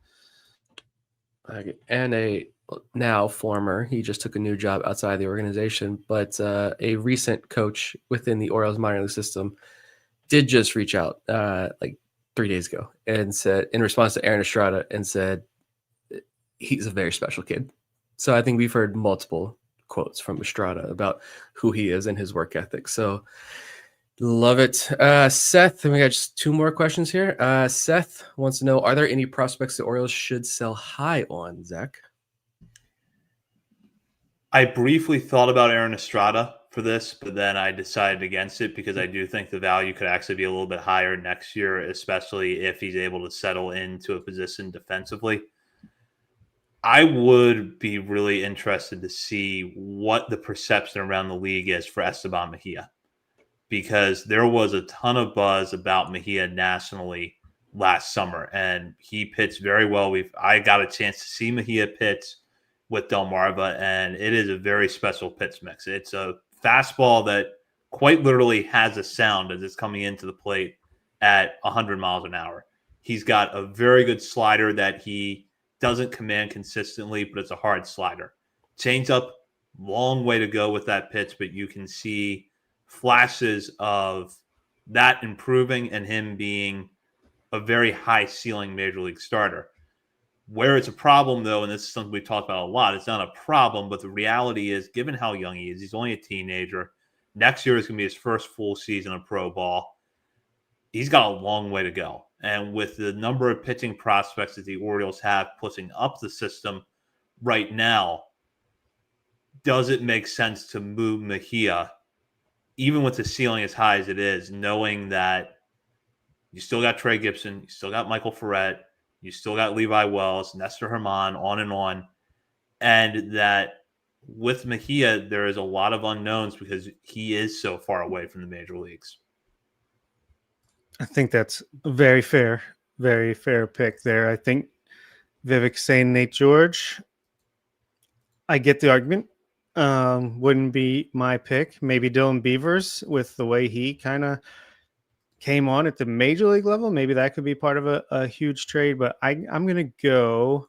And a now former, he just took a new job outside the organization, but a recent coach within the Orioles minor league system did just reach out like 3 days ago and said, in response to Aaron Estrada, and said he's a very special kid. So I think we've heard multiple quotes from Estrada about who he is and his work ethic. So love it. Seth, we got just 2 more questions here. Seth wants to know, are there any prospects the Orioles should sell high on, Zach? I briefly thought about Aaron Estrada for this, but then I decided against it because I do think the value could actually be a little bit higher next year, especially if he's able to settle into a position defensively. I would be really interested to see what the perception around the league is for Esteban Mejia, because there was a ton of buzz about Mejia nationally last summer, and he pitched very well. I got a chance to see Mejia pitch with Delmarva, and it is a very special pitch mix. It's a fastball that quite literally has a sound as it's coming into the plate at 100 miles an hour. He's got a very good slider that he doesn't command consistently, but it's a hard slider. Changeup, long way to go with that pitch, but you can see flashes of that improving and him being a very high ceiling major league starter. Where it's a problem, though, and this is something we've talked about a lot, it's not a problem, but the reality is, given how young he is, he's only a teenager. Next year is going to be his first full season of pro ball. He's got a long way to go. And with the number of pitching prospects that the Orioles have pushing up the system right now, does it make sense to move Mejia, even with the ceiling as high as it is, knowing that you still got Trey Gibson, you still got Michael Ferret, you still got Levi Wells, Nestor Herman, on, and that with Mejia, there is a lot of unknowns because he is so far away from the major leagues. I think that's a very fair pick there. I think Vivek saying Nate George, I get the argument. Wouldn't be my pick. Maybe Dylan Beavers, with the way he kind of came on at the major league level. Maybe that could be part of a huge trade. But I'm going to go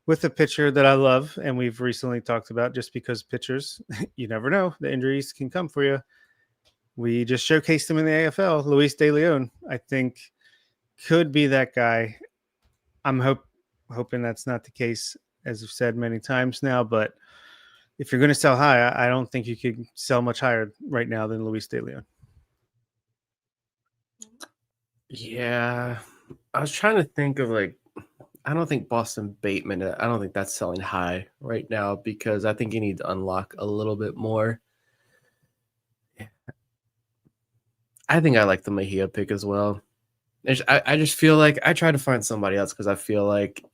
with a pitcher that I love and we've recently talked about, just because pitchers, you never know, the injuries can come for you. We just showcased him in the AFL. Luis De Leon, I think, could be that guy. I'm hoping that's not the case, as I've said many times now. But if you're going to sell high, I don't think you could sell much higher right now than Luis De Leon. Yeah, I was trying to think of I don't think Boston Bateman, I don't think that's selling high right now because I think you need to unlock a little bit more. I think I like the Mejia pick as well. I just feel like I try to find somebody else because I feel like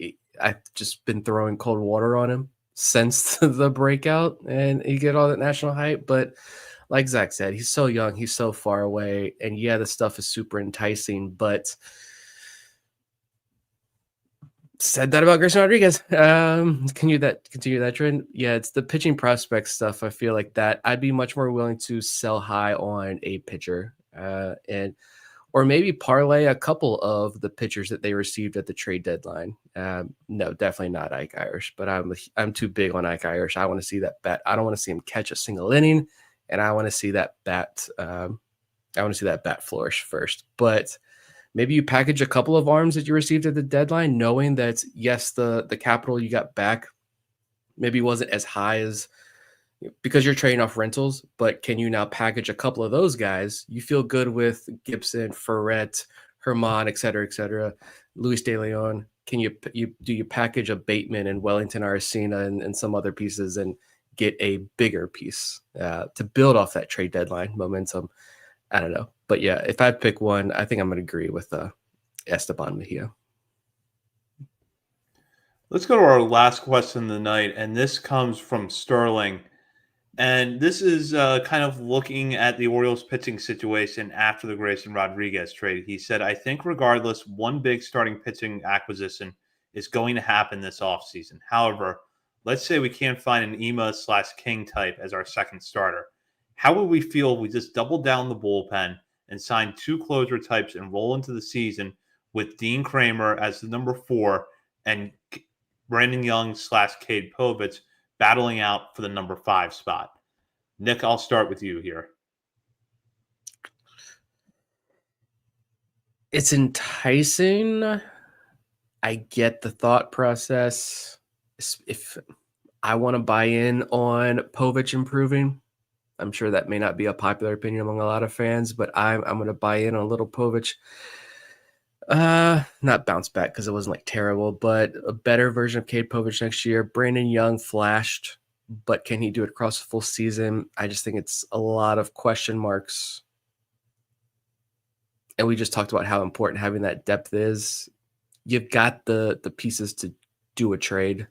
I've just been throwing cold water on him since the breakout and you get all that national hype. But like Zach said, he's so young, he's so far away. And yeah, the stuff is super enticing, but said that about Grayson Rodriguez. Continue that trend. Yeah, it's the pitching prospect stuff. I feel like that I'd be much more willing to sell high on a pitcher or maybe parlay a couple of the pitchers that they received at the trade deadline. No, definitely not Ike Irish, but I'm too big on Ike Irish. I want to see that bat. I don't want to see him catch a single inning, and I want to see that bat. I want to see that bat flourish first. But maybe you package a couple of arms that you received at the deadline, knowing that yes, the capital you got back maybe wasn't as high as because you're trading off rentals, but can you now package a couple of those guys? You feel good with Gibson, Ferret, Herman, et cetera, Luis De Leon. Can you package a Bateman and Wellington Arcina and some other pieces and get a bigger piece to build off that trade deadline momentum? I don't know. But yeah, if I'd pick one, I think I'm going to agree with Esteban Mejia. Let's go to our last question of the night, and this comes from Sterling. And this is kind of looking at the Orioles pitching situation after the Grayson Rodriguez trade. He said, I think regardless, one big starting pitching acquisition is going to happen this offseason. However, let's say we can't find an Ema/King type as our second starter. How would we feel if we just doubled down the bullpen and signed 2 closer types and roll into the season with Dean Kramer as the number 4 and Brandon Young/Cade Povich battling out for the number 5 spot? Nick, I'll start with you here. It's enticing. I get the thought process. If I want to buy in on Povich improving, I'm sure that may not be a popular opinion among a lot of fans, but I'm going to buy in on a little Povich. Not bounce back because it wasn't like terrible, but a better version of Cade Povich next year. Brandon Young flashed, but can he do it across the full season? I just think it's a lot of question marks. And we just talked about how important having that depth is. You've got the pieces to do a trade.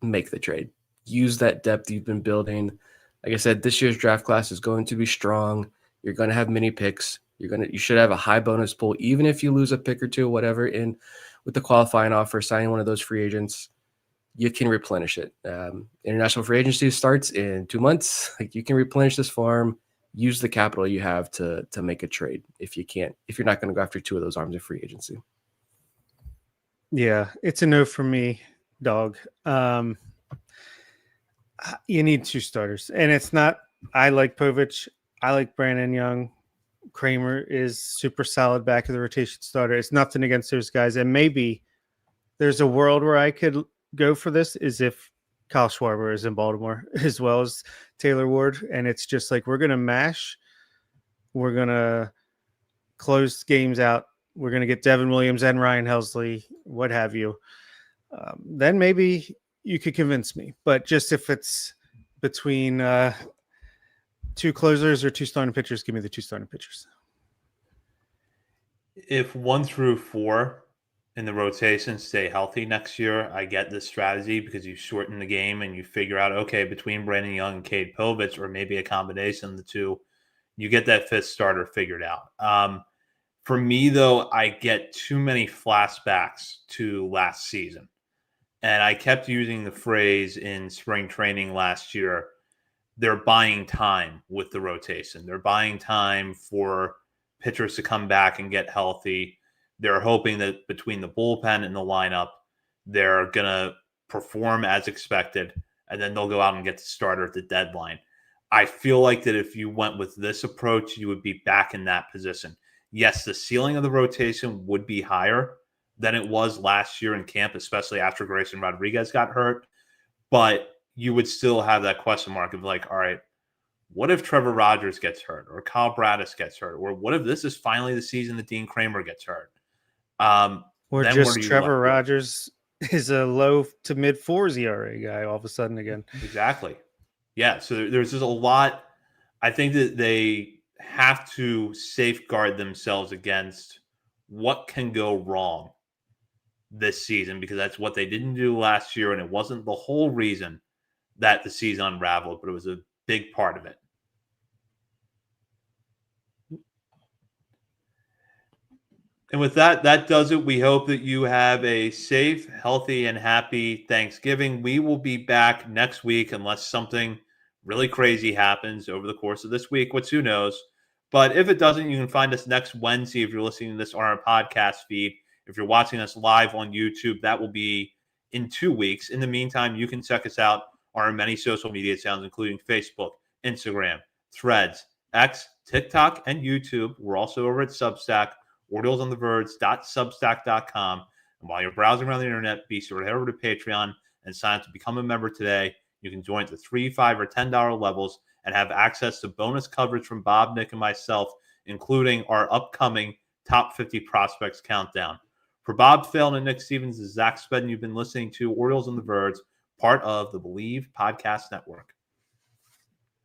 Make the trade. Use that depth you've been building. Like I said, this year's draft class is going to be strong. You're going to have many picks. You should have a high bonus pool, even if you lose a pick or two, whatever, in with the qualifying offer, signing one of those free agents, you can replenish it. International free agency starts in 2 months. Like, you can replenish this farm, use the capital you have to make a trade if you're not going to go after 2 of those arms of free agency. Yeah, it's a no for me, dog. You need 2 starters, and it's not. I like Povich. I like Brandon Young. Kramer is super solid back of the rotation starter. It's nothing against those guys, and maybe there's a world where I could go for this is if Kyle Schwarber is in Baltimore as well as Taylor Ward, and it's just like we're gonna mash, we're gonna close games out, we're gonna get Devin Williams and Ryan Helsley, what have you. Then maybe you could convince me, but just if it's between 2 closers or 2 starting pitchers, give me the 2 starting pitchers. If 1 through 4 in the rotation stay healthy next year, I get this strategy because you shorten the game and you figure out, okay, between Brandon Young and Cade Povich, or maybe a combination of the 2, you get that 5th starter figured out. For me, though, I get too many flashbacks to last season. And I kept using the phrase in spring training last year, they're buying time with the rotation. They're buying time for pitchers to come back and get healthy. They're hoping that between the bullpen and the lineup, they're going to perform as expected, and then they'll go out and get the starter at the deadline. I feel like that if you went with this approach, you would be back in that position. Yes, the ceiling of the rotation would be higher than it was last year in camp, especially after Grayson Rodriguez got hurt, but you would still have that question mark of like, all right, what if Trevor Rogers gets hurt, or Kyle Braddis gets hurt, or what if this is finally the season that Dean Kramer gets hurt? Or just Trevor Rogers is a low to mid 4s ERA guy all of a sudden again. Exactly. Yeah, so there's just a lot. I think that they have to safeguard themselves against what can go wrong this season, because that's what they didn't do last year, and it wasn't the whole reason that the season unraveled, but it was a big part of it. And with that, that does it. We hope that you have a safe, healthy, and happy Thanksgiving. We will be back next week unless something really crazy happens over the course of this week, which who knows. But if it doesn't, you can find us next Wednesday if you're listening to this on our podcast feed. If you're watching us live on YouTube, that will be in 2 weeks. In the meantime, you can check us out on our many social media channels, including Facebook, Instagram, Threads, X, TikTok, and YouTube. We're also over at Substack, OriolesOnTheVerge.substack.com. And while you're browsing around the internet, be sure to head over to Patreon and sign up to become a member today. You can join at the $3, $5, or $10 levels and have access to bonus coverage from Bob, Nick, and myself, including our upcoming Top 50 Prospects Countdown. For Bob Phelan and Nick Stevens, this is Zach Spedden. You've been listening to Orioles on the Verge, part of the Believe Podcast Network.